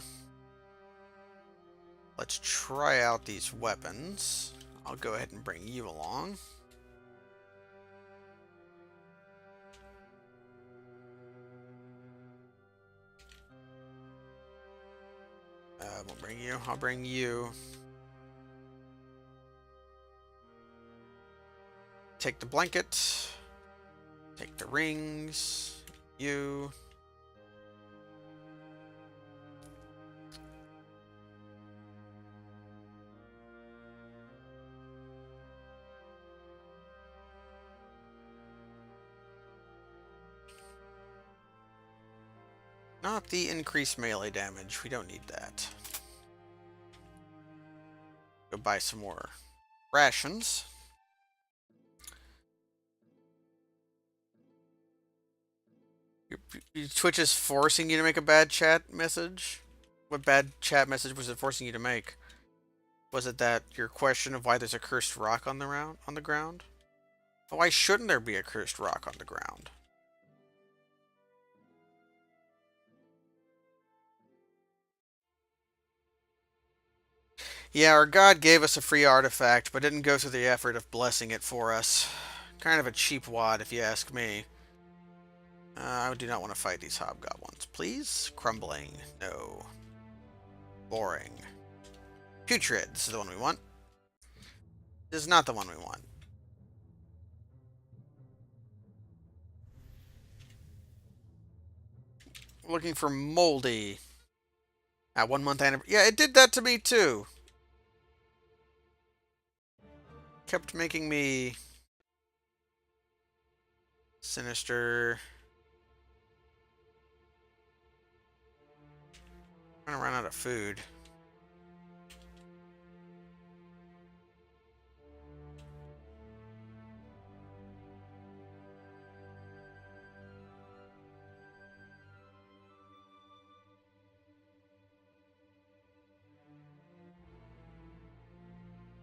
Let's try out these weapons. I'll go ahead and bring you along. We'll bring you. I'll bring you. Take the blanket. Take the rings. You. Not the increased melee damage. We don't need that. Go buy some more rations. Twitch is forcing you to make a bad chat message? What bad chat message was it forcing you to make? Was it that your question of why there's a cursed rock on the ground? Why shouldn't there be a cursed rock on the ground? Yeah, our god gave us a free artifact, but didn't go through the effort of blessing it for us. Kind of a cheap wad, if you ask me. I do not want to fight these hobgoblins. Please? Crumbling. No. Boring. Putrid. This is the one we want. This is not the one we want. Looking for moldy. 1 month anniversary. Yeah, it did that to me too. Kept making me sinister. I'm gonna run out of food.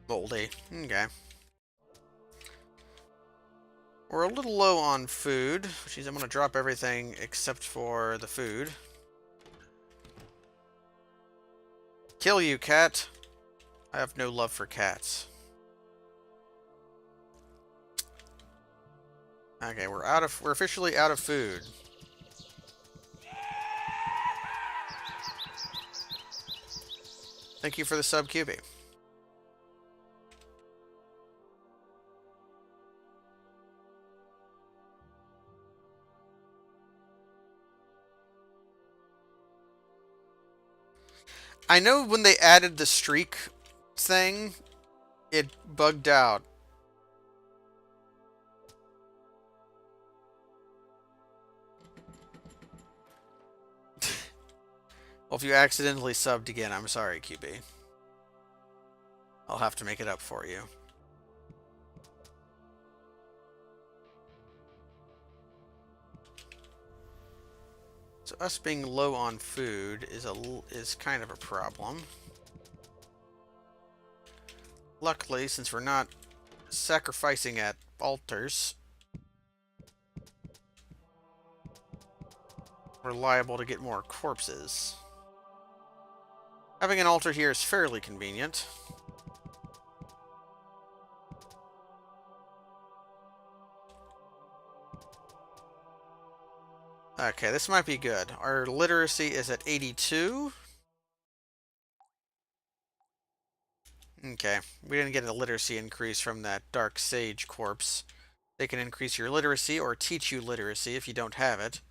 Moldy. Okay. We're a little low on food, which means I'm going to drop everything except for the food. Kill you, cat. I have no love for cats. Okay, we're officially out of food. Thank you for the sub, QB. I know when they added the streak thing, it bugged out. Well, if you accidentally subbed again, I'm sorry, QB. I'll have to make it up for you. So us being low on food is kind of a problem. Luckily, since we're not sacrificing at altars, we're liable to get more corpses. Having an altar here is fairly convenient. Okay, this might be good. Our literacy is at 82. Okay, we didn't get a literacy increase from that Dark Sage corpse. They can increase your literacy or teach you literacy if you don't have it.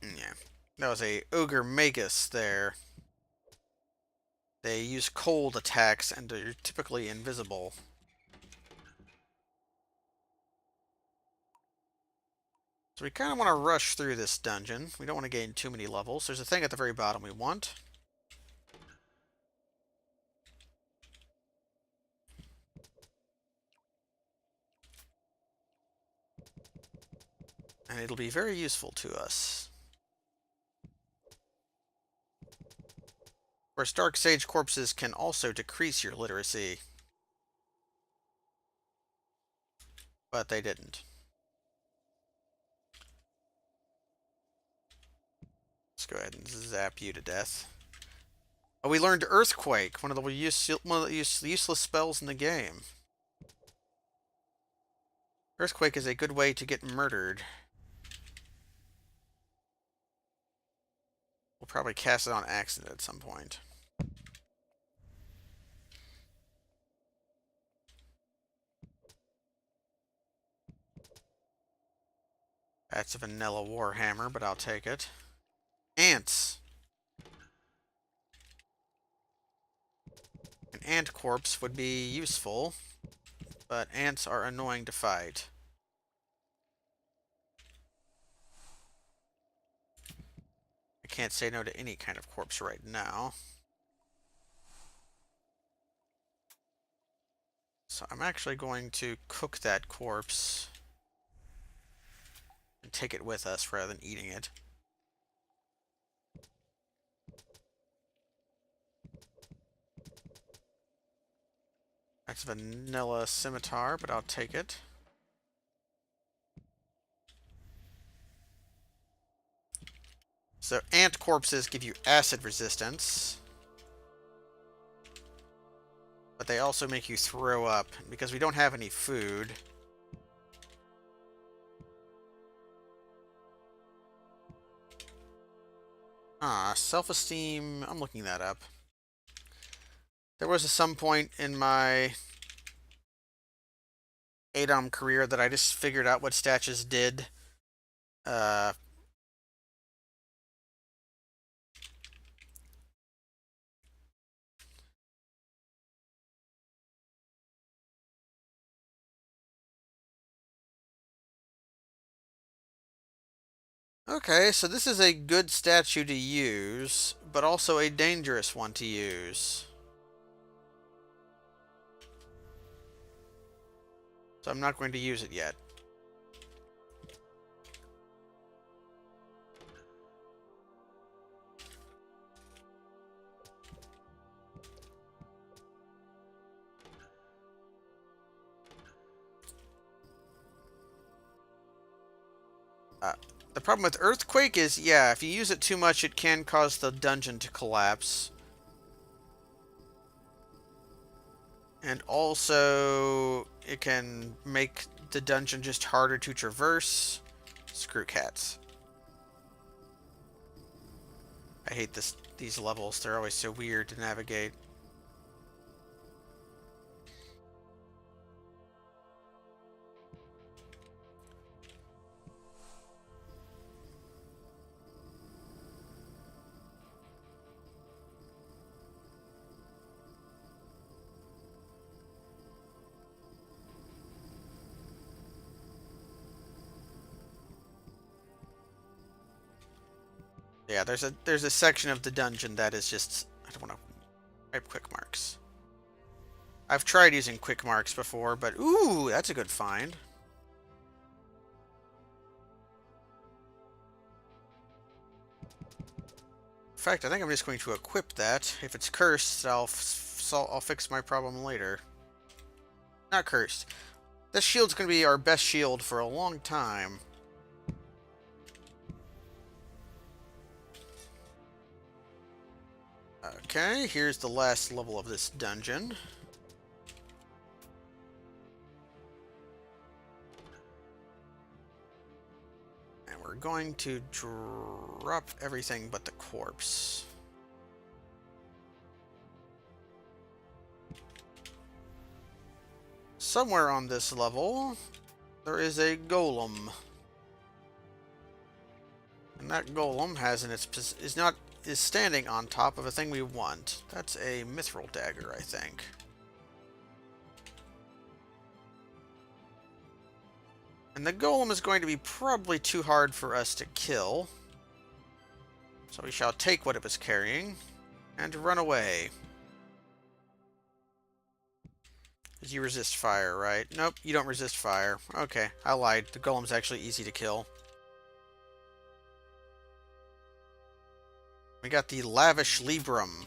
Yeah, that was a Ogre Magus there. They use cold attacks and they're typically invisible. So we kind of want to rush through this dungeon. We don't want to gain too many levels. There's a thing at the very bottom we want. And it'll be very useful to us. Of course, Dark Sage corpses can also decrease your literacy. But they didn't. Let's go ahead and zap you to death. Oh, we learned Earthquake, one of the useless spells in the game. Earthquake is a good way to get murdered. We'll probably cast it on accident at some point. That's a vanilla warhammer, but I'll take it. Ants. An ant corpse would be useful, but ants are annoying to fight. I can't say no to any kind of corpse right now. So I'm actually going to cook that corpse and take it with us rather than eating it. That's vanilla scimitar, but I'll take it. So ant corpses give you acid resistance, but they also make you throw up. Because we don't have any food, self-esteem, I'm looking that up. There was some point in my ADOM career that I just figured out what statues did. Okay, so this is a good statue to use, but also a dangerous one to use. So I'm not going to use it yet. The problem with Earthquake is, yeah, if you use it too much, it can cause the dungeon to collapse. And also, it can make the dungeon just harder to traverse. Screw cats. I hate these levels. They're always so weird to navigate. Yeah, there's a section of the dungeon that is just, I don't want to type quick marks. I've tried using quick marks before, but ooh, that's a good find. In fact, I think I'm just going to equip that. If it's cursed, I'll fix my problem later. Not cursed. This shield's going to be our best shield for a long time. Okay, here's the last level of this dungeon. And we're going to drop everything but the corpse. Somewhere on this level, there is a golem. And that golem is standing on top of a thing we want. That's a mithril dagger, I think. And the golem is going to be probably too hard for us to kill. So we shall take what it was carrying and run away. Because you resist fire, right? Nope, you don't resist fire. Okay, I lied. The golem's actually easy to kill. We got the Lavish Librum,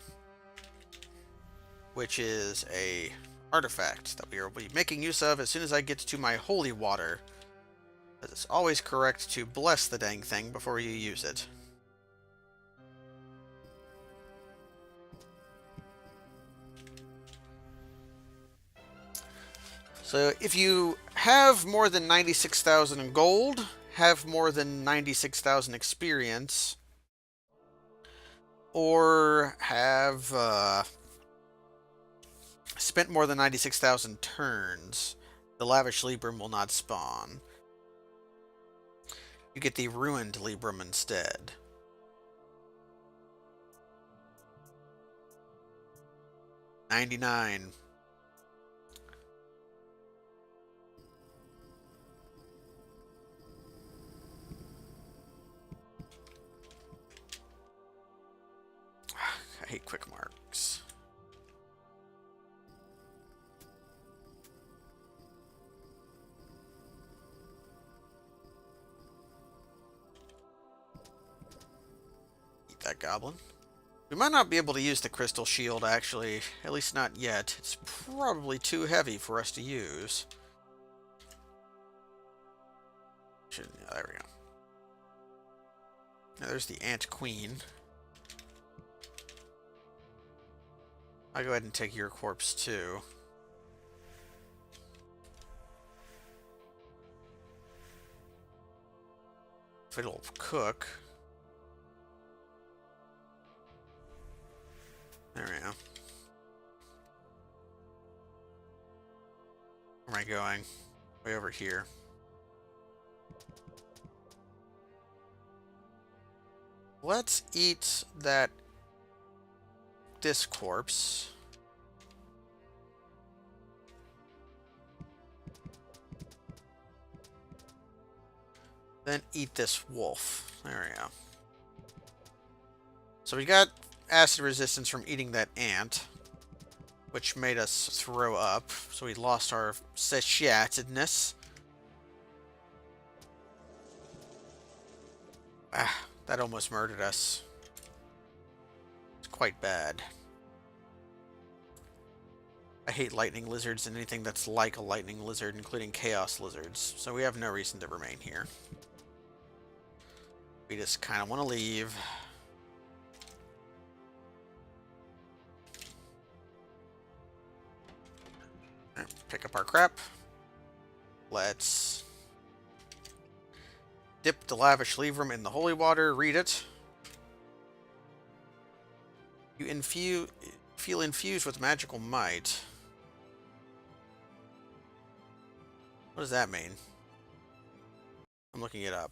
which is a artifact that we will be making use of as soon as I get to my holy water. It's always correct to bless the dang thing before you use it. So if you have more than 96,000 in gold, have more than 96,000 experience, or have spent more than 96,000 turns, the Lavish Librum will not spawn. You get the Ruined Librum instead. $99. I hate quick marks. Eat that goblin. We might not be able to use the crystal shield, actually. At least not yet. It's probably too heavy for us to use. Yeah, there we go. Now there's the Ant Queen. I'll go ahead and take your corpse, too. If it'll cook. There we go. Where am I going? Way over here. Let's eat this corpse. Then eat this wolf. There we go. So we got acid resistance from eating that ant, which made us throw up. So we lost our satiatedness. Ah, that almost murdered us. It's quite bad. I hate lightning lizards and anything that's like a lightning lizard, including chaos lizards. So we have no reason to remain here. We just kind of want to leave. Pick up our crap. Let's dip the Lavish Librum in the holy water, read it. You feel infused with magical might. What does that mean? I'm looking it up.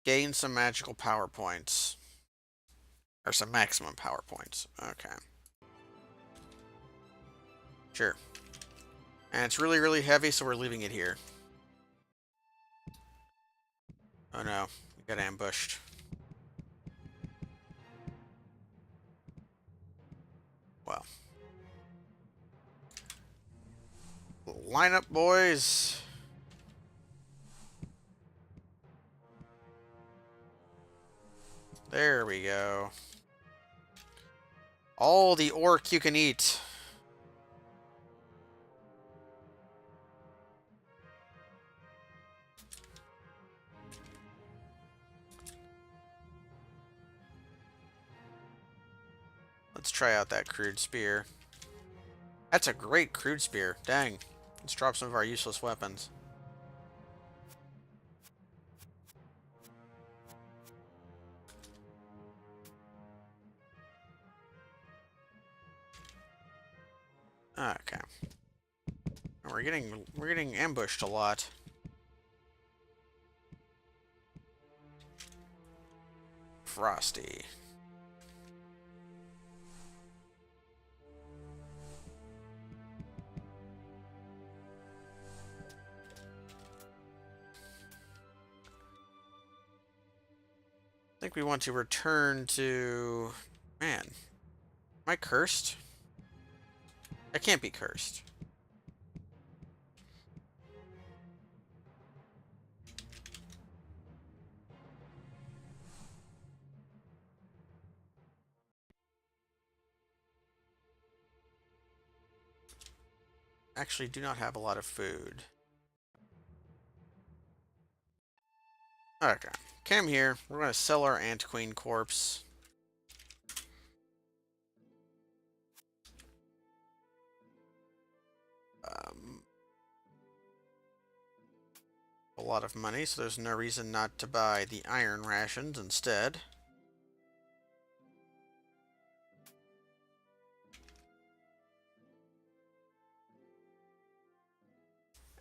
Gain some magical power points. Or some maximum power points. Okay. Sure. And it's really, really heavy, so we're leaving it here. Oh no, we got ambushed. Well. Line up, boys. There we go. All the orc you can eat. Let's try out that crude spear. That's a great crude spear. Dang. Let's drop some of our useless weapons. Okay. We're getting ambushed a lot. Frosty. I think we want to return to... Man. Am I cursed? I can't be cursed. Actually, do not have a lot of food. Okay. Cam here. We're going to sell our Ant Queen corpse. A lot of money, so there's no reason not to buy the iron rations instead.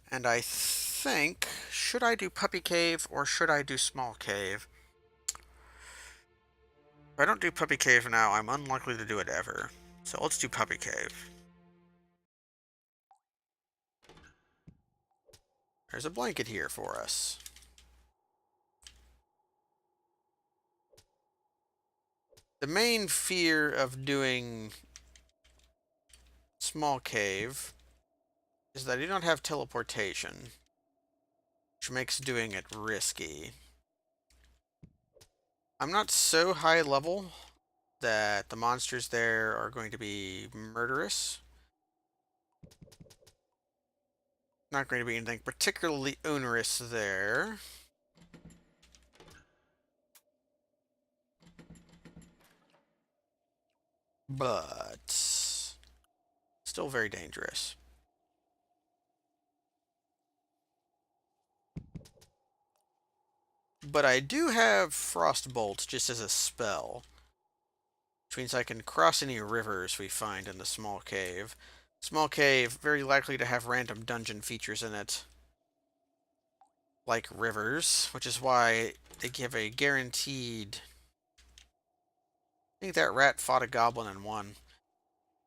And I think, should I do Puppy Cave or should I do Small Cave? If I don't do Puppy Cave now, I'm unlikely to do it ever. So let's do Puppy Cave. There's a blanket here for us. The main fear of doing Small Cave is that I do not have teleportation, which makes doing it risky. I'm not so high level that the monsters there are going to be murderous. Not going to be anything particularly onerous there. But still very dangerous. But I do have Frostbolt just as a spell, which means I can cross any rivers we find in the small cave. Small cave, very likely to have random dungeon features in it, like rivers, which is why they give a guaranteed... I think that rat fought a goblin and won.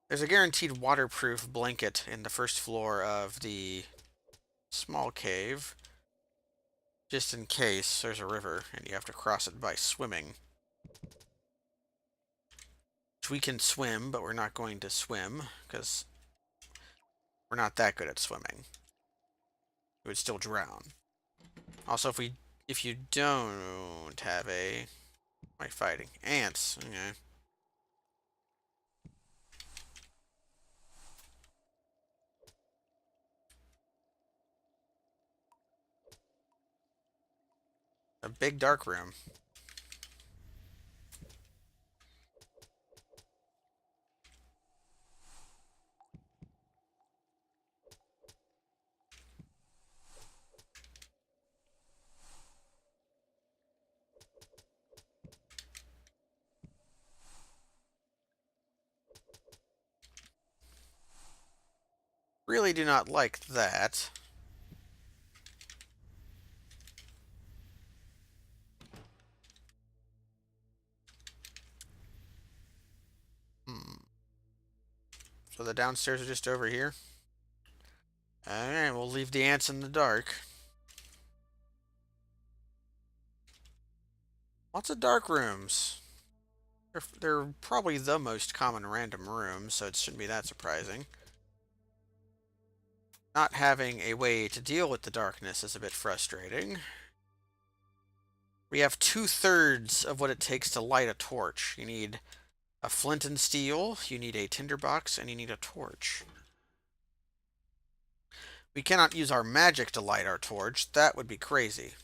There's a guaranteed waterproof blanket in the first floor of the small cave, just in case there's a river and you have to cross it by swimming. Which we can swim, but we're not going to swim, because we're not that good at swimming. We would still drown. Also, if you don't have a... Am I fighting? Ants. Okay. A big dark room. really do not like that. Hmm. So the downstairs are just over here? Alright, we'll leave the ants in the dark. Lots of dark rooms. They're probably the most common random room, so it shouldn't be that surprising. Not having a way to deal with the darkness is a bit frustrating. We have 2/3 of what it takes to light a torch. You need a flint and steel, you need a tinderbox, and you need a torch. We cannot use our magic to light our torch. That would be crazy.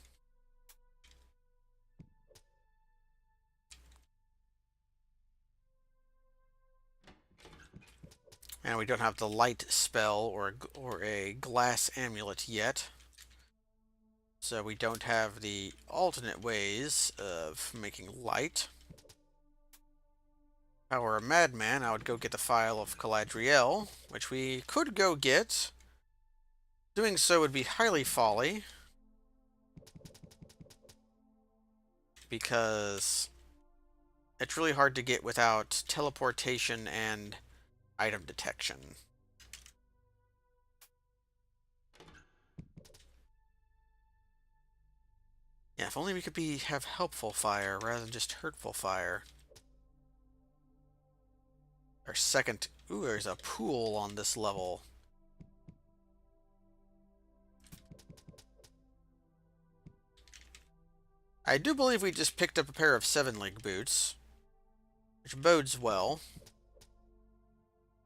And we don't have the light spell or a glass amulet yet. So we don't have the alternate ways of making light. If I were a madman, I would go get the file of Galadriel, which we could go get. Doing so would be highly folly, because it's really hard to get without teleportation and item detection. Yeah, if only we could have helpful fire rather than just hurtful fire. Our second... Ooh, there's a pool on this level. I do believe we just picked up a pair of 7-leg boots, which bodes well.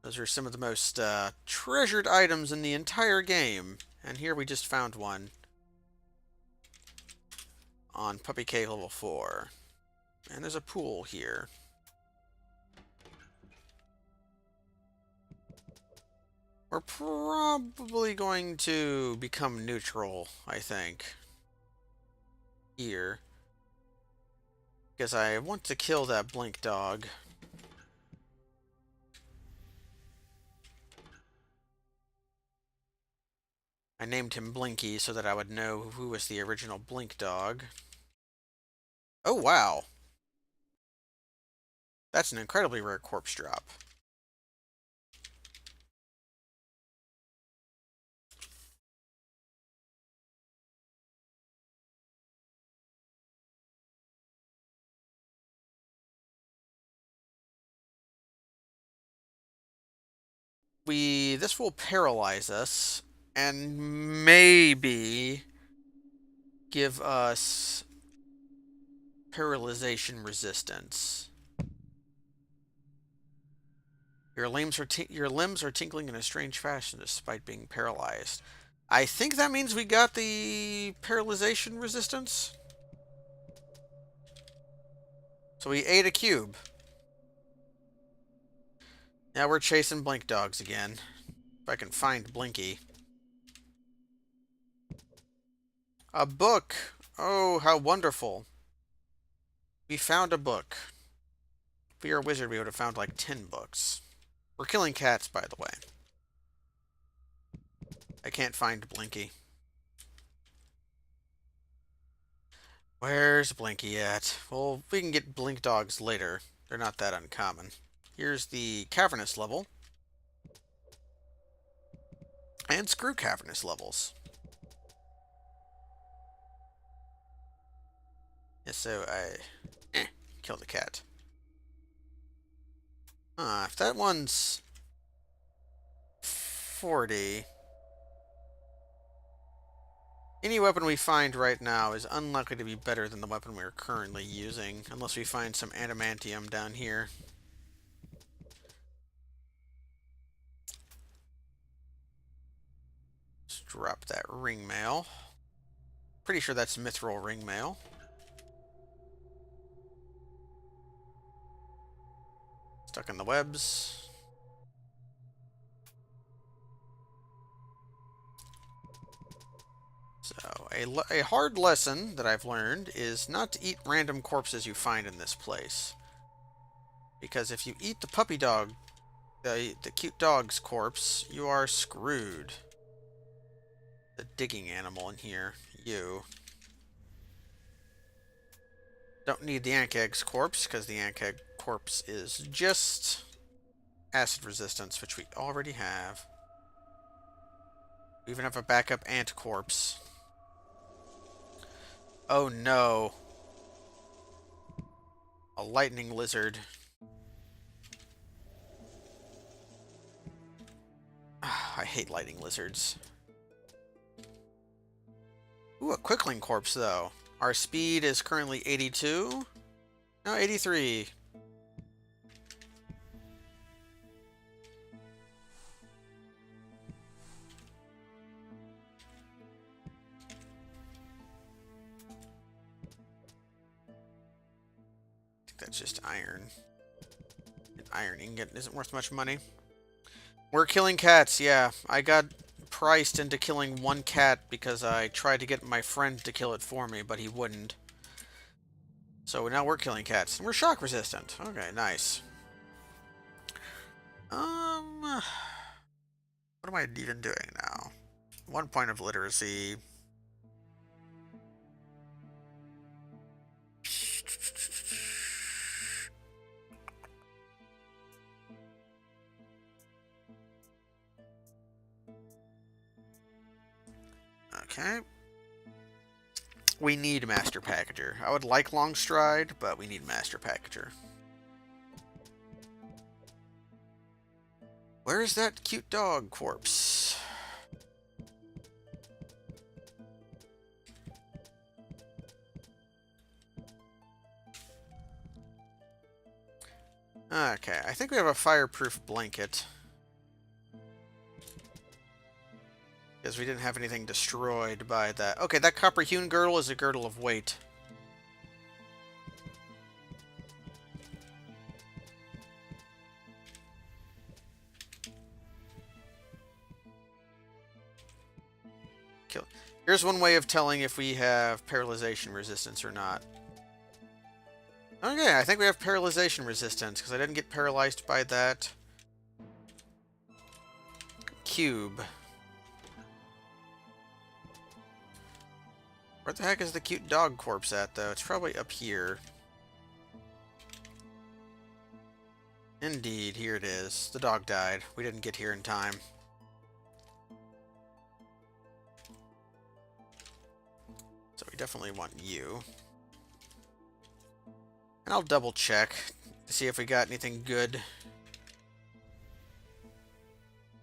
Those are some of the most treasured items in the entire game. And here we just found one on Puppy Cave level 4. And there's a pool here. We're probably going to become neutral, I think, here. Because I want to kill that blink dog. I named him Blinky so that I would know who was the original blink dog. Oh, wow. That's an incredibly rare corpse drop. This will paralyze us and maybe give us paralyzation resistance. Your limbs are tingling in a strange fashion despite being paralyzed. I think that means we got the paralyzation resistance. So we ate a cube. Now we're chasing blink dogs again. If I can find Blinky. A book! Oh, how wonderful. We found a book. If we were a wizard, we would have found like 10 books. We're killing cats, by the way. I can't find Blinky. Where's Blinky at? Well, we can get blink dogs later. They're not that uncommon. Here's the cavernous level. And screw cavernous levels. Yeah, so I... killed the cat. If that one's 40... Any weapon we find right now is unlikely to be better than the weapon we're currently using, unless we find some adamantium down here. Let's drop that ring mail. Pretty sure that's mithril ring mail. Stuck in the webs. So, a hard lesson that I've learned is not to eat random corpses you find in this place. Because if you eat the puppy dog The cute dog's corpse. You are screwed. The digging animal in here. You. Don't need the Ankeg's corpse, because the Ankeg corpse is just acid resistance, which we already have. We even have a backup ant corpse. Oh no. A lightning lizard. I hate lightning lizards. Ooh, a quickling corpse, though. Our speed is currently 82. No, 83. I think that's just iron. An iron ingot isn't worth much money. We're killing cats, yeah. I got priced into killing one cat because I tried to get my friend to kill it for me, but he wouldn't. So now we're killing cats. And we're shock resistant. Okay, nice. What am I even doing now? 1 point of literacy. Okay. We need Master Packager. I would like Long Stride, but we need Master Packager. Where is that cute dog corpse? Okay, I think we have a fireproof blanket. Because we didn't have anything destroyed by that. Okay, that copper hewn girdle is a girdle of weight. Here's one way of telling if we have paralyzation resistance or not. Okay, I think we have paralyzation resistance, because I didn't get paralyzed by that cube. Where the heck is the cute dog corpse at, though? It's probably up here. Indeed, here it is. The dog died. We didn't get here in time. So we definitely want you. And I'll double check to see if we got anything good.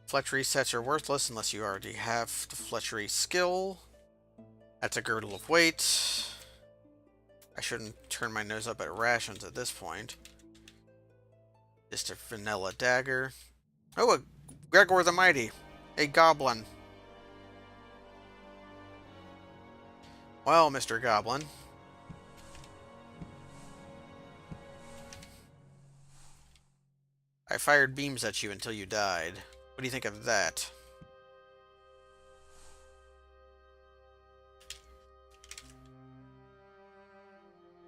Fletchery sets are worthless unless you already have the Fletchery skill. That's a girdle of weight. I shouldn't turn my nose up at rations at this point. Just a vanilla dagger. Oh, a Gregor the Mighty. A goblin. Well, Mr. Goblin. I fired beams at you until you died. What do you think of that?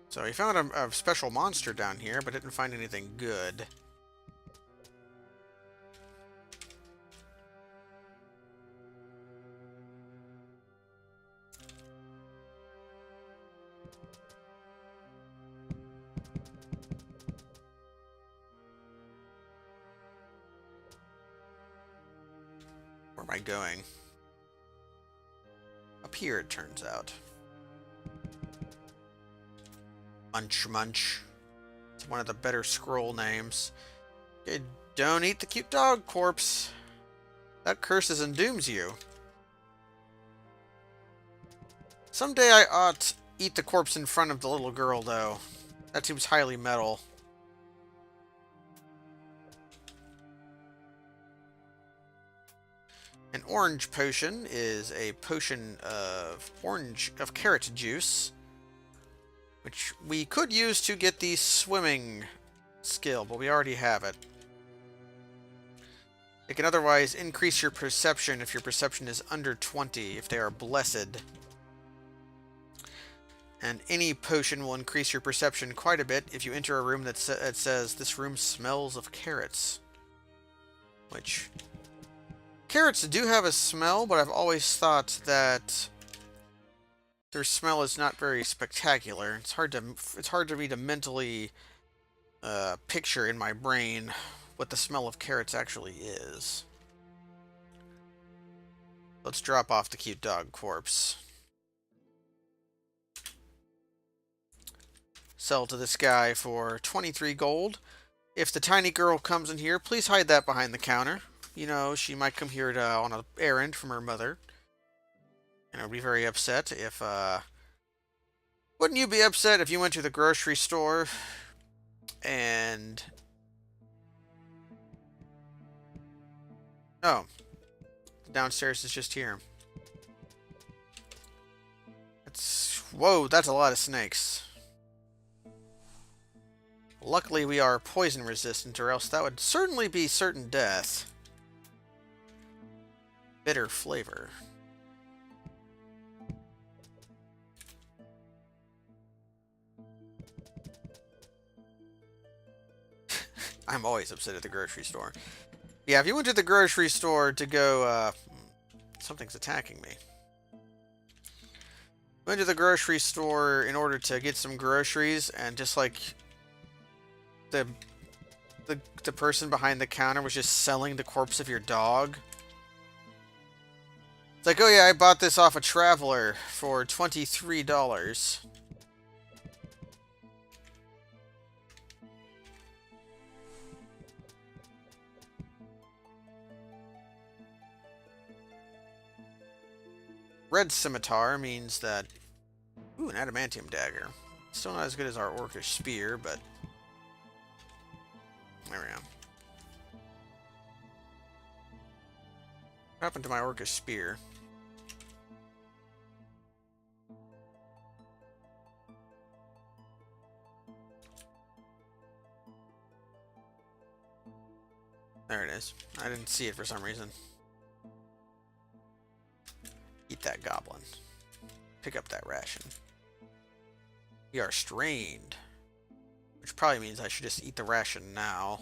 So he found a special monster down here, but didn't find anything good. Where am I going? Up here, it turns out. Munch Munch. It's one of the better scroll names. Okay, don't eat the cute dog corpse. That curses and dooms you. Someday I ought eat the corpse in front of the little girl, though. That seems highly metal. An orange potion is a potion of carrot juice, which we could use to get the swimming skill, but we already have it. It can otherwise increase your perception if your perception is under 20, if they are blessed. And any potion will increase your perception quite a bit if you enter a room that says, "This room smells of carrots." which carrots do have a smell, but I've always thought that their smell is not very spectacular. It's hard to me to mentally picture in my brain what the smell of carrots actually is. Let's drop off the cute dog corpse. Sell to this guy for 23 gold. If the tiny girl comes in here, please hide that behind the counter. You know, she might come here on an errand from her mother. And I'd be very upset if, wouldn't you be upset if you went to the grocery store and... Oh. Downstairs is just here. Whoa, that's a lot of snakes. Luckily, we are poison resistant, or else that would certainly be certain death. Bitter flavor. I'm always upset at the grocery store. Yeah, if you went to the grocery store to go, something's attacking me. Went to the grocery store in order to get some groceries, and just like the person behind the counter was just selling the corpse of your dog. It's like, oh yeah, I bought this off a traveler for $23. Red scimitar means that... Ooh, an adamantium dagger. Still not as good as our orcish spear, but... There we go. What happened to my orcish spear? There it is. I didn't see it for some reason. Eat that goblin. Pick up that ration. We are strained. Which probably means I should just eat the ration now.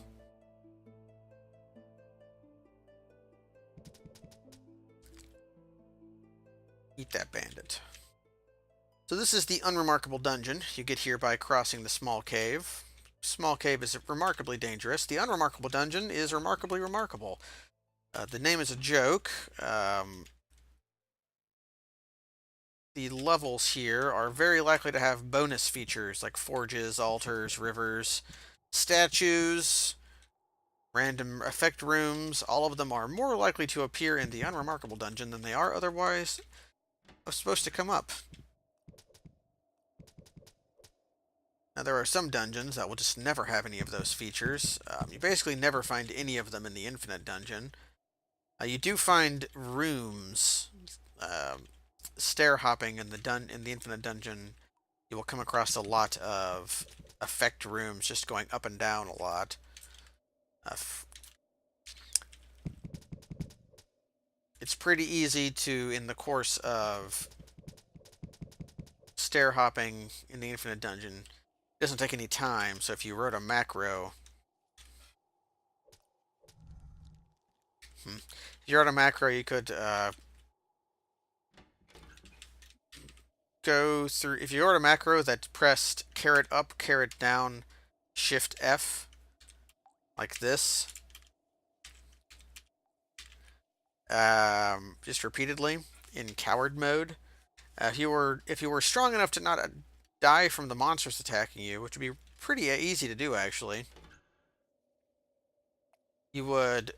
Eat that bandit. So this is the unremarkable dungeon. You get here by crossing the small cave. Small cave is remarkably dangerous. The unremarkable dungeon is remarkably remarkable. The name is a joke. The levels here are very likely to have bonus features like forges, altars, rivers, statues, random effect rooms. All of them are more likely to appear in the unremarkable dungeon than they are otherwise supposed to come up. Now, there are some dungeons that will just never have any of those features. You basically never find any of them in the infinite dungeon. You do find rooms, stair hopping in the infinite dungeon. You will come across a lot of effect rooms just going up and down a lot. It's pretty easy to, in the course of stair hopping in the infinite dungeon, it doesn't take any time, so if you wrote a macro... If you wrote a macro, you could go through... If you wrote a macro that pressed caret up, caret down, shift F, like this, just repeatedly in coward mode, if you were strong enough to not die from the monsters attacking you, which would be pretty easy to do actually, you would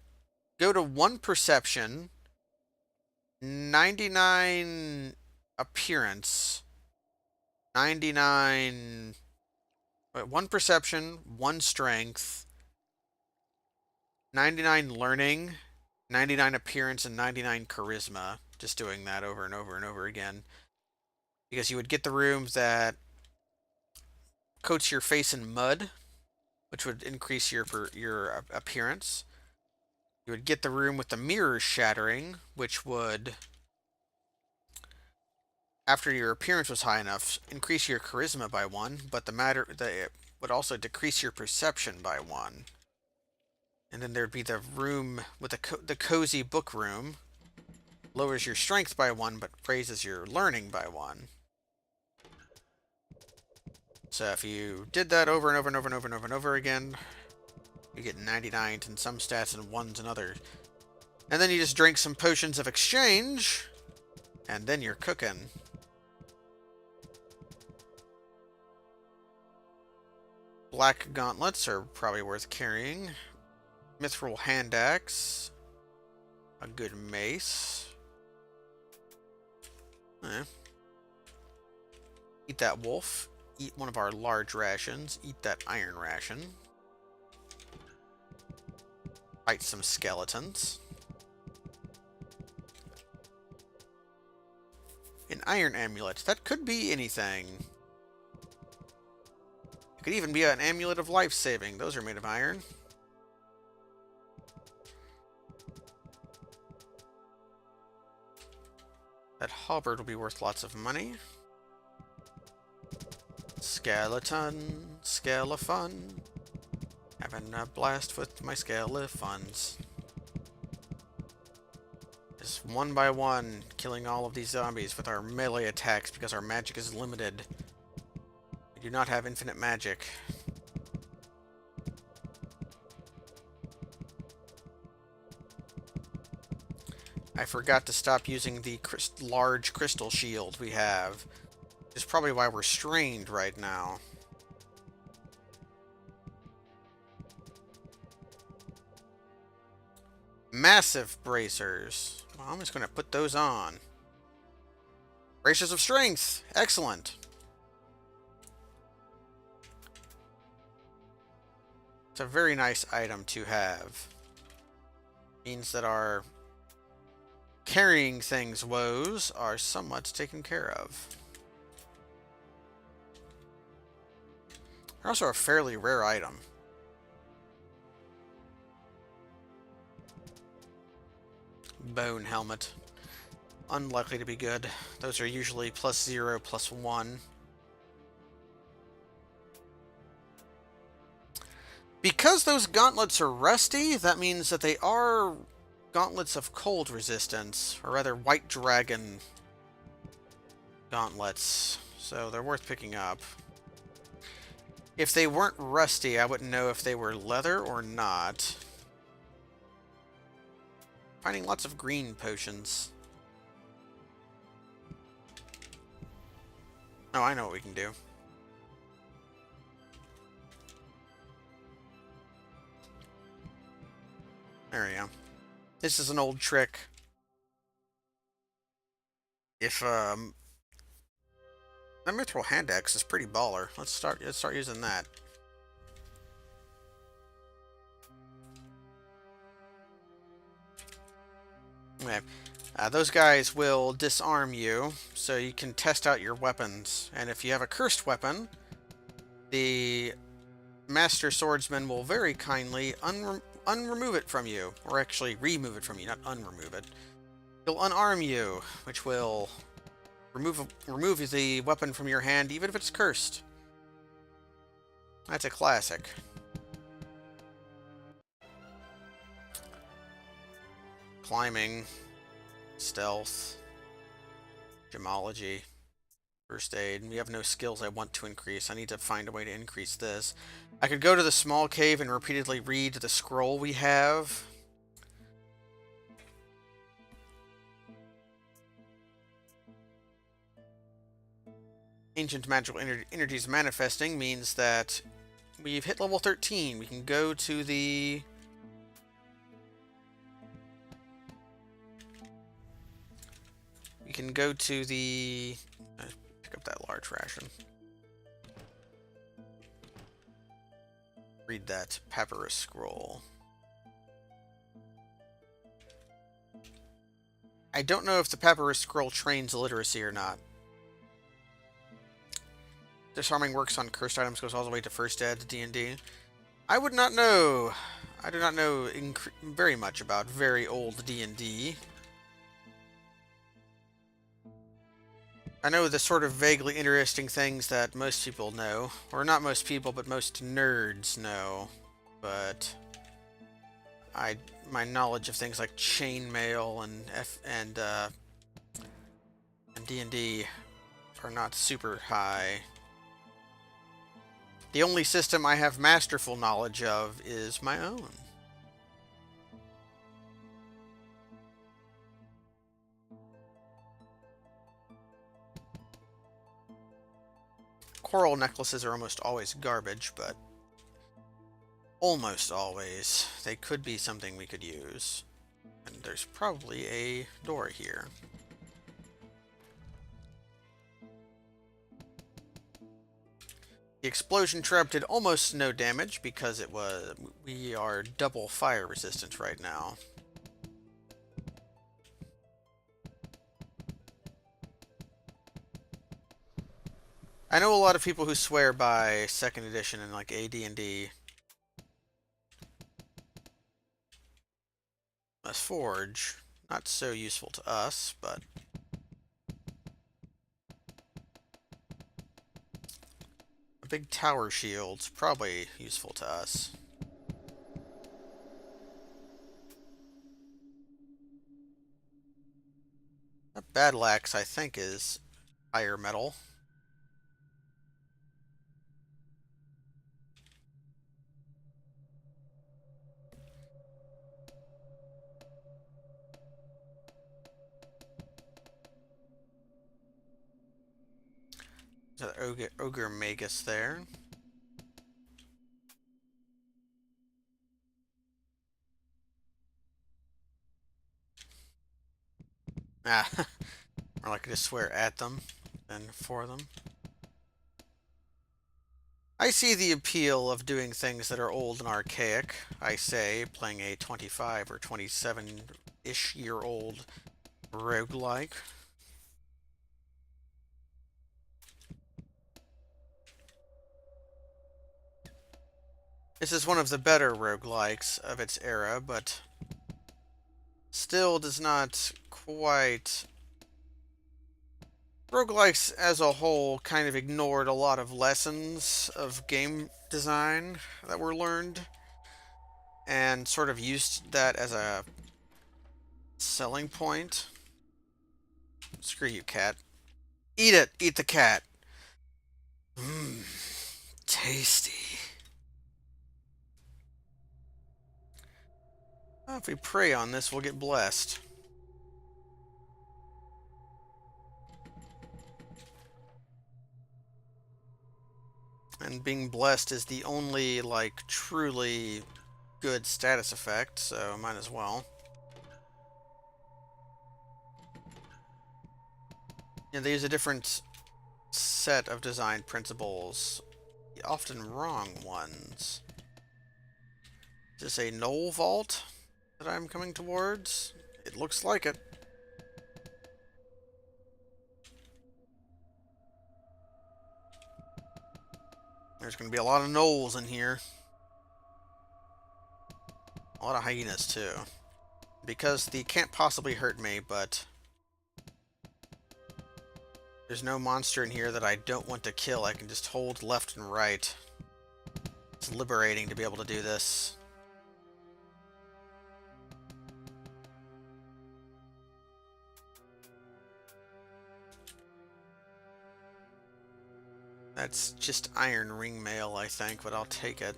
go to 1 perception, 99 appearance, 99... Wait, 1 perception, 1 strength, 99 learning, 99 appearance, and 99 charisma. Just doing that over and over and over again. Because you would get the room that coats your face in mud, which would increase your appearance. You would get the room with the mirrors shattering, which would, after your appearance was high enough, increase your charisma by 1, but it would also decrease your perception by 1. And then there'd be the room with the cozy book room. Lowers your strength by 1, but raises your learning by 1. So if you did that over and over and over and over and over and over again, you get 99s in some stats and 1s in others. And then you just drink some potions of exchange, and then you're cooking. Black gauntlets are probably worth carrying. Mithril hand axe. A good mace. Eat that wolf. Eat one of our large rations. Eat that iron ration. Fight some skeletons. An iron amulet. That could be anything. It could even be an amulet of life saving. Those are made of iron. That halberd will be worth lots of money. Skeleton, skeleton. Having a blast with my skeletons. Just one by one, killing all of these zombies with our melee attacks because our magic is limited. We do not have infinite magic. I forgot to stop using the large crystal shield we have. Which is probably why we're strained right now. Massive bracers. Well, I'm just going to put those on. Bracers of strength. Excellent. It's a very nice item to have. Means that our carrying things woes are somewhat taken care of. They're also a fairly rare item. Bone helmet. Unlikely to be good. Those are usually +0, +1. Because those gauntlets are rusty, that means that they are gauntlets of cold resistance, or rather white dragon gauntlets, so they're worth picking up. If they weren't rusty, I wouldn't know if they were leather or not. Finding lots of green potions. Oh, I know what we can do. There we go. This is an old trick. If that mithril hand axe is pretty baller. Let's start using that. Okay. Those guys will disarm you, so you can test out your weapons. And if you have a cursed weapon, the Master Swordsman will very kindly unremove it from you. Or actually, remove it from you, not unremove it. He'll unarm you, which will remove the weapon from your hand, even if it's cursed. That's a classic. Climbing, stealth, gemology, first aid. We have no skills I want to increase. I need to find a way to increase this. I could go to the small cave and repeatedly read the scroll we have. Ancient magical energies manifesting means that we've hit level 13. We can go to the... pick up that large ration. Read that papyrus scroll. I don't know if the papyrus scroll trains literacy or not. Disarming works on cursed items, goes all the way to first ed to D&D. I would not know. I do not know very much about very old D&D. I know the sort of vaguely interesting things that most people know. Or not most people, but most nerds know. But my knowledge of things like chainmail and D&D are not super high. The only system I have masterful knowledge of is my own. Coral necklaces are almost always garbage, but almost always they could be something we could use. And there's probably a door here. The explosion trap did almost no damage because we are double fire resistant right now. I know a lot of people who swear by 2nd edition and like AD&D. A forge, not so useful to us, but a big tower shield's probably useful to us. A battle axe, I think, is fire metal. There's an ogre magus there. Ah, or like I just swear at them than for them. I see the appeal of doing things that are old and archaic. I say, playing a 25 or 27-ish year old roguelike. This is one of the better roguelikes of its era, but still does not quite... Roguelikes as a whole kind of ignored a lot of lessons of game design that were learned and sort of used that as a selling point. Screw you, cat. Eat it! Eat the cat! Mmm, tasty. Well, if we pray on this, we'll get blessed. And being blessed is the only, like, truly good status effect, so might as well. Yeah, they use a different set of design principles, often wrong ones. Is this a knoll vault that I'm coming towards? It looks like it. There's going to be a lot of knolls in here. A lot of hyenas, too. Because they can't possibly hurt me, but there's no monster in here that I don't want to kill. I can just hold left and right. It's liberating to be able to do this. That's just iron ring mail, I think, but I'll take it.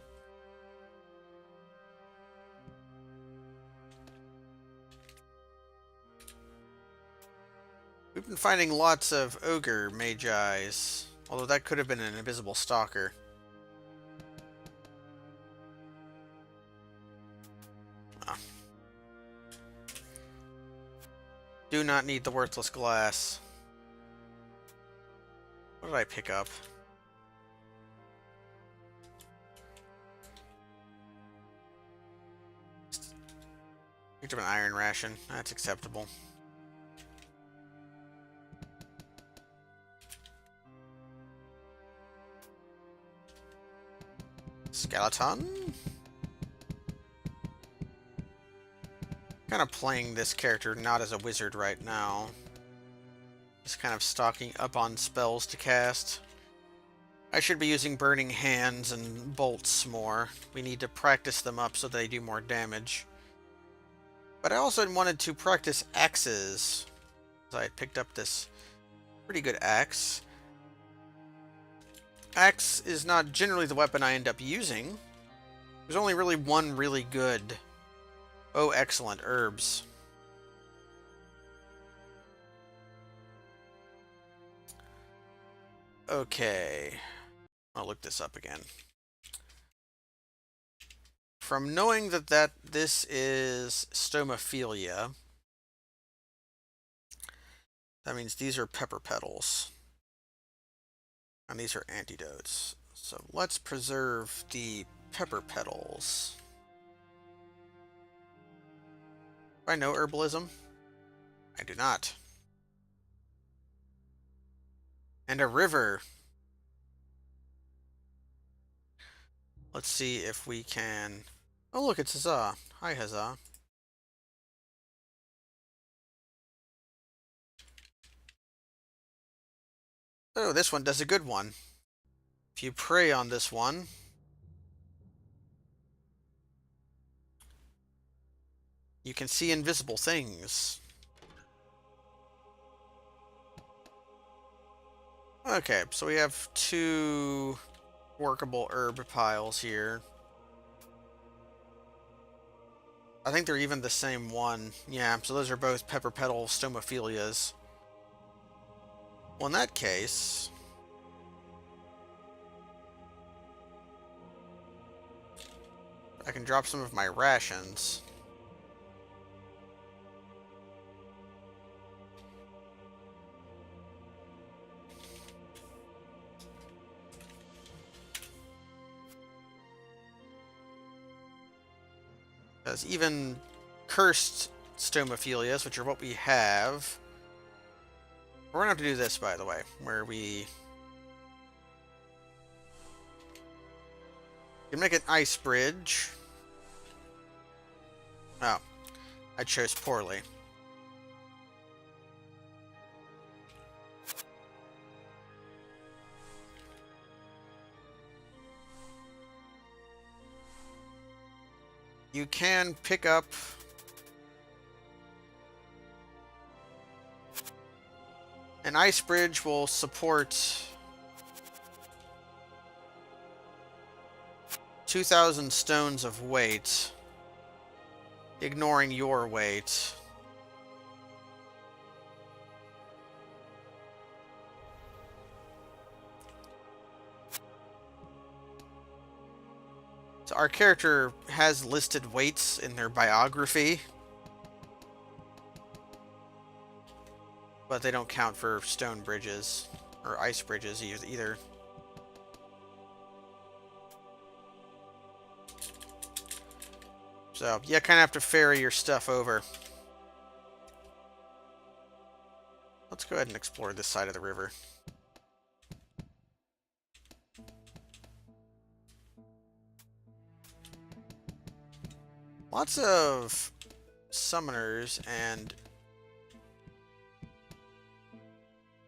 We've been finding lots of ogre magis, although that could have been an invisible stalker. Oh. Do not need the worthless glass. What did I pick up? Picked up an iron ration. That's acceptable. Skeleton? Kind of playing this character not as a wizard right now. Just kind of stocking up on spells to cast. I should be using Burning Hands and Bolts more. We need to practice them up so they do more damage. But I also wanted to practice axes. So I picked up this pretty good axe. Axe is not generally the weapon I end up using. There's only really one really good. Oh, excellent. Herbs. Okay. I'll look this up again. From knowing that this is stomophilia, that means these are pepper petals. And these are antidotes. So let's preserve the pepper petals. Do I know herbalism? I do not. And a river. Let's see if we can... Oh, look, it's Huzzah. Hi, Huzzah. Oh, this one does a good one. If you prey on this one, you can see invisible things. Okay, so we have 2 workable herb piles here. I think they're even the same one. Yeah, so those are both pepper petal stomophilias. Well, in that case... I can drop some of my rations. Because even cursed stomophilias, which are what we have... We're going to have to do this, by the way, where we can make an ice bridge. Oh, I chose poorly. You can pick up... An ice bridge will support 2,000 stones of weight, ignoring your weight. So our character has listed weights in their biography, but they don't count for stone bridges or ice bridges either. So, you kind of have to ferry your stuff over. Let's go ahead and explore this side of the river. Lots of summoners and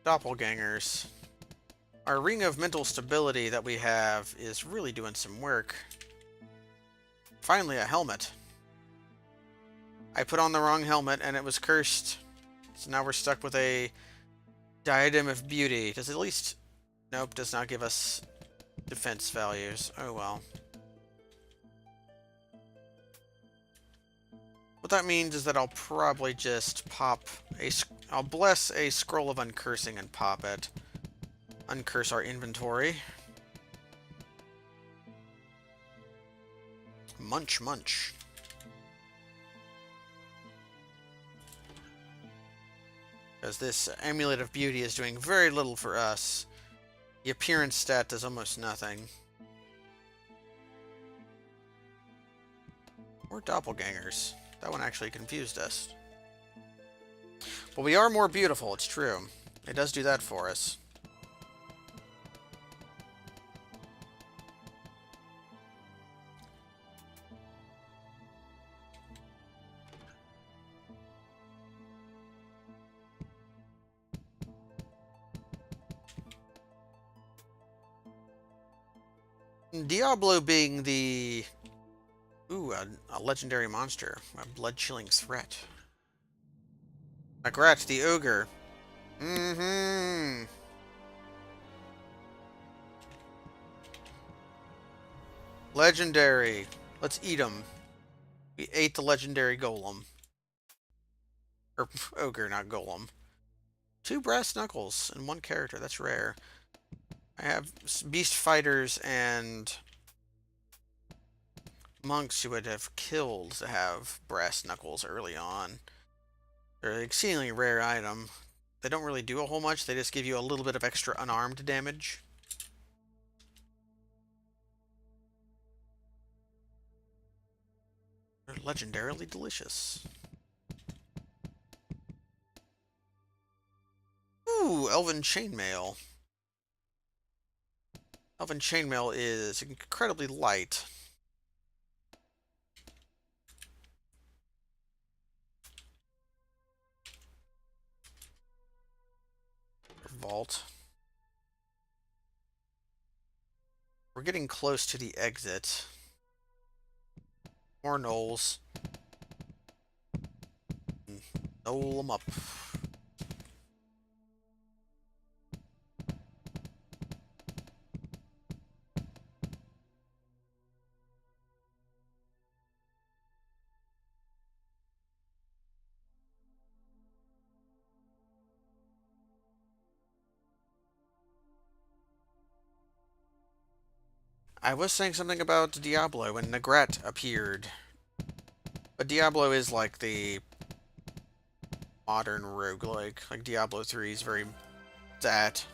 doppelgangers. Our ring of mental stability that we have is really doing some work. Finally, a helmet. I put on the wrong helmet and it was cursed. So now we're stuck with a diadem of beauty. Does it at least... Nope, does not give us defense values. Oh well. What that means is that I'll probably just pop a... I'll bless a scroll of uncursing and pop it. Uncurse our inventory. Munch, munch. Because this Amulet of Beauty is doing very little for us. The appearance stat does almost nothing. We're doppelgangers. That one actually confused us. But we are more beautiful, it's true. It does do that for us. Diablo being the Ooh, a legendary monster. A blood-chilling threat. Magrat, the ogre. Mm-hmm. Legendary. Let's eat him. We ate the legendary golem. Or ogre, not golem. 2 brass knuckles and 1 character. That's rare. I have beast fighters and monks who would have killed to have brass knuckles early on. They're an exceedingly rare item. They don't really do a whole much. They just give you a little bit of extra unarmed damage. They're legendarily delicious. Ooh, Elven Chainmail. Elven Chainmail is incredibly light. Vault. We're getting close to the exit. More gnolls. Knoll them up. I was saying something about Diablo when Nagrat appeared. But Diablo is like the modern roguelike. Like Diablo 3 is very that.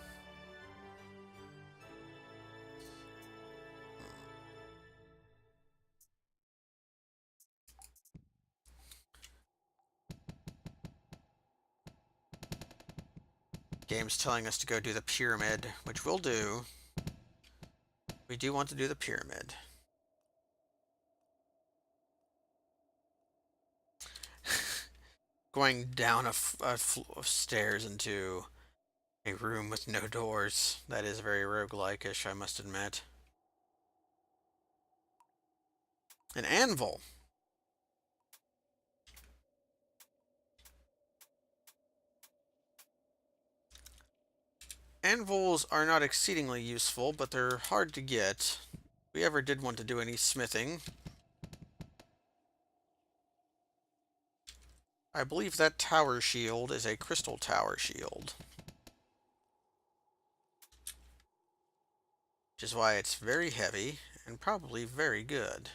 Game's telling us to go do the pyramid, which we'll do. We do want to do the pyramid. Going down a of stairs into a room with no doors. That is very roguelike-ish, I must admit. An anvil. Anvils are not exceedingly useful, but they're hard to get. If we ever did want to do any smithing, I believe that tower shield is a crystal tower shield. Which is why it's very heavy and probably very good.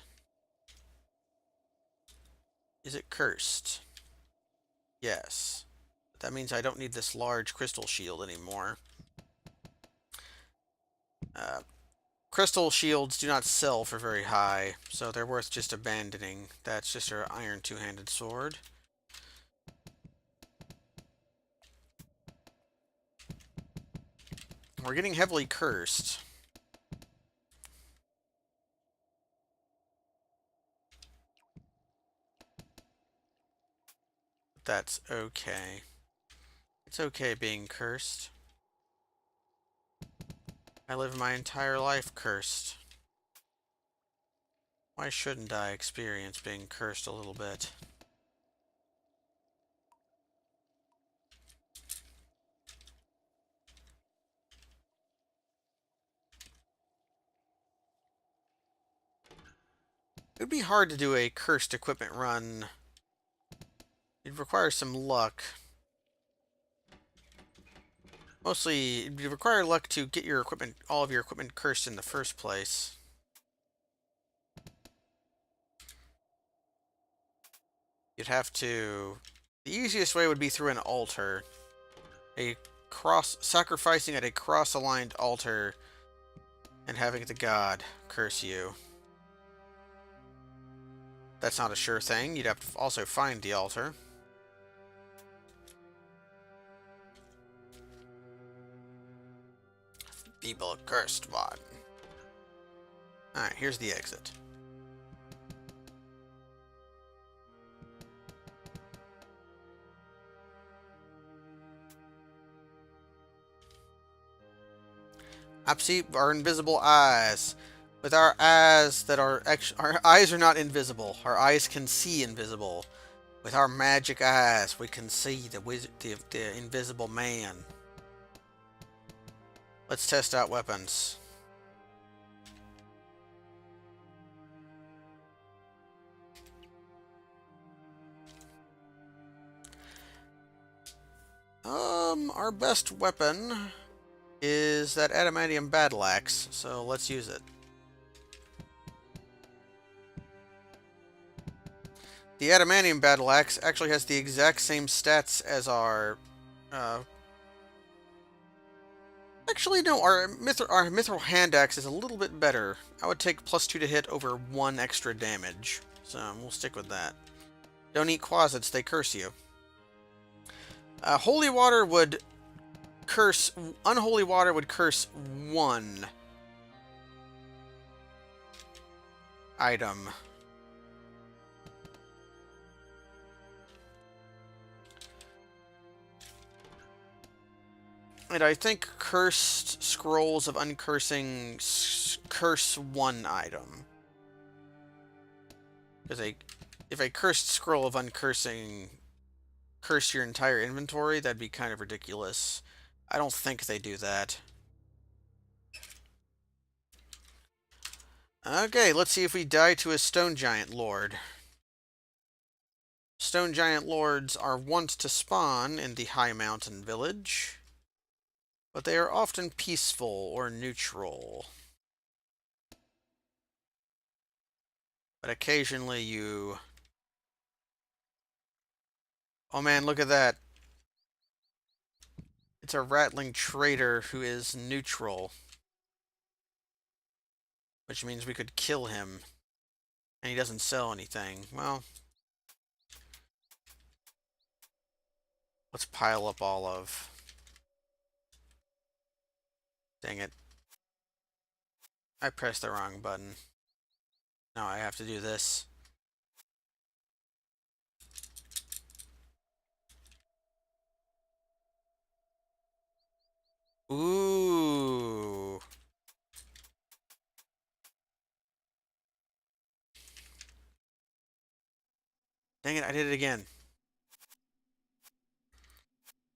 Is it cursed? Yes. But that means I don't need this large crystal shield anymore. Crystal shields do not sell for very high, so they're worth just abandoning. That's just our iron two-handed sword. We're getting heavily cursed. But that's okay. It's okay being cursed. I live my entire life cursed. Why shouldn't I experience being cursed a little bit? It would be hard to do a cursed equipment run. It'd require some luck. Mostly, it'd require luck to get your equipment, all of your equipment cursed in the first place. You'd have to... The easiest way would be through an altar. Sacrificing at a cross-aligned altar and having the god curse you. That's not a sure thing. You'd have to also find the altar. Feeble cursed one. Alright, here's the exit. I see our invisible eyes. With our eyes that are our eyes are not invisible. Our eyes can see invisible. With our magic eyes, we can see the invisible man. Let's test out weapons. Our best weapon is that adamantium battle axe, so let's use it. The adamantium battle axe actually has the exact same stats as our actually, no, our mithril hand axe is a little bit better. I would take +2 to hit over 1 extra damage. So we'll stick with that. Don't eat quasits, they curse you. Holy water would curse... Unholy water would curse 1 item. And I think cursed scrolls of uncursing curse 1 item. Because if a cursed scroll of uncursing curse your entire inventory, that'd be kind of ridiculous. I don't think they do that. Okay, let's see if we die to a stone giant lord. Stone giant lords are wont to spawn in the high mountain village, but they are often peaceful or neutral. But occasionally you... Oh man, look at that. It's a rattling traitor who is neutral. Which means we could kill him. And he doesn't sell anything. Well, let's pile up all of... Dang it. I pressed the wrong button. Now I have to do this. Ooh. Dang it, I did it again.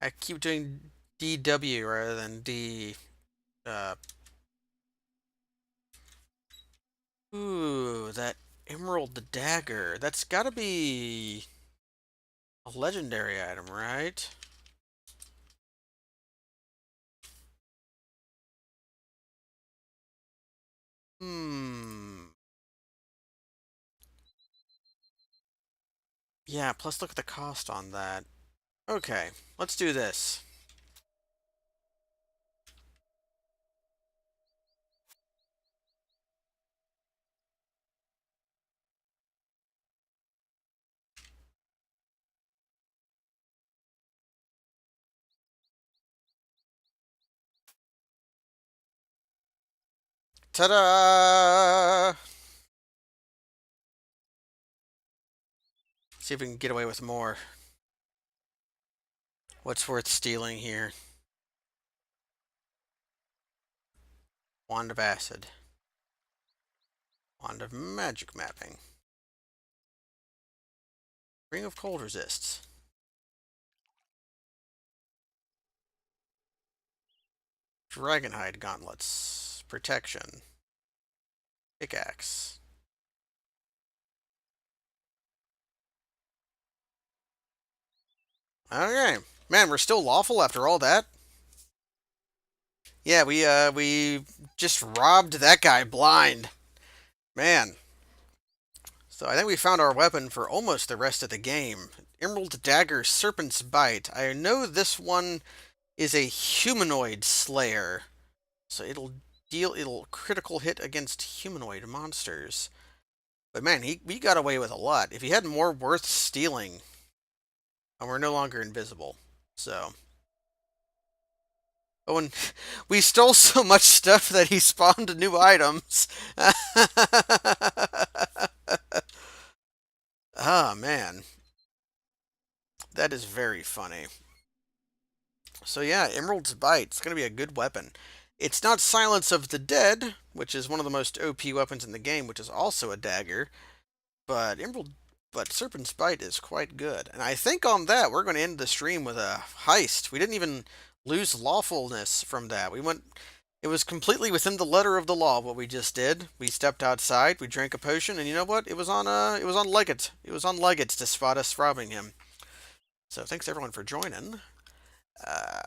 I keep doing DW rather than D... Ooh, that Emerald Dagger. That's gotta be a legendary item, right? Hmm. Yeah, plus look at the cost on that. Okay, let's do this. Ta-da! See if we can get away with more. What's worth stealing here? Wand of Acid. Wand of Magic Mapping. Ring of Cold Resists. Dragonhide Gauntlets. Protection. Pickaxe. Okay. Man, we're still lawful after all that. Yeah, we just robbed that guy blind. Man. So I think we found our weapon for almost the rest of the game. Emerald Dagger Serpent's Bite. I know this one is a humanoid slayer. So it'll critical hit against humanoid monsters. But man, we got away with a lot. If he had more worth stealing, and we're no longer invisible. So but when we stole so much stuff that he spawned new items. Ah, man. That is very funny. So yeah, Emerald's Bite. It's going to be a good weapon. It's not Silence of the Dead, which is one of the most OP weapons in the game, which is also a dagger, but Serpent's Bite is quite good. And I think on that we're going to end the stream with a heist. We didn't even lose lawfulness from that. We went. It was completely within the letter of the law what we just did. We stepped outside, we drank a potion, and you know what? It was on Leggett. It was on Leggett to spot us robbing him. So thanks everyone for joining. Uh,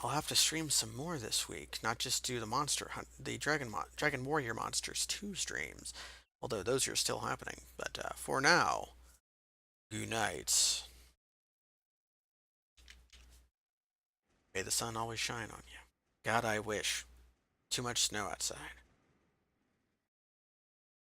I'll have to stream some more this week, not just do the monster hunt, the Dragon Warrior Monsters 2 streams, although those are still happening. But for now, good night. May the sun always shine on you. God, I wish. Too much snow outside.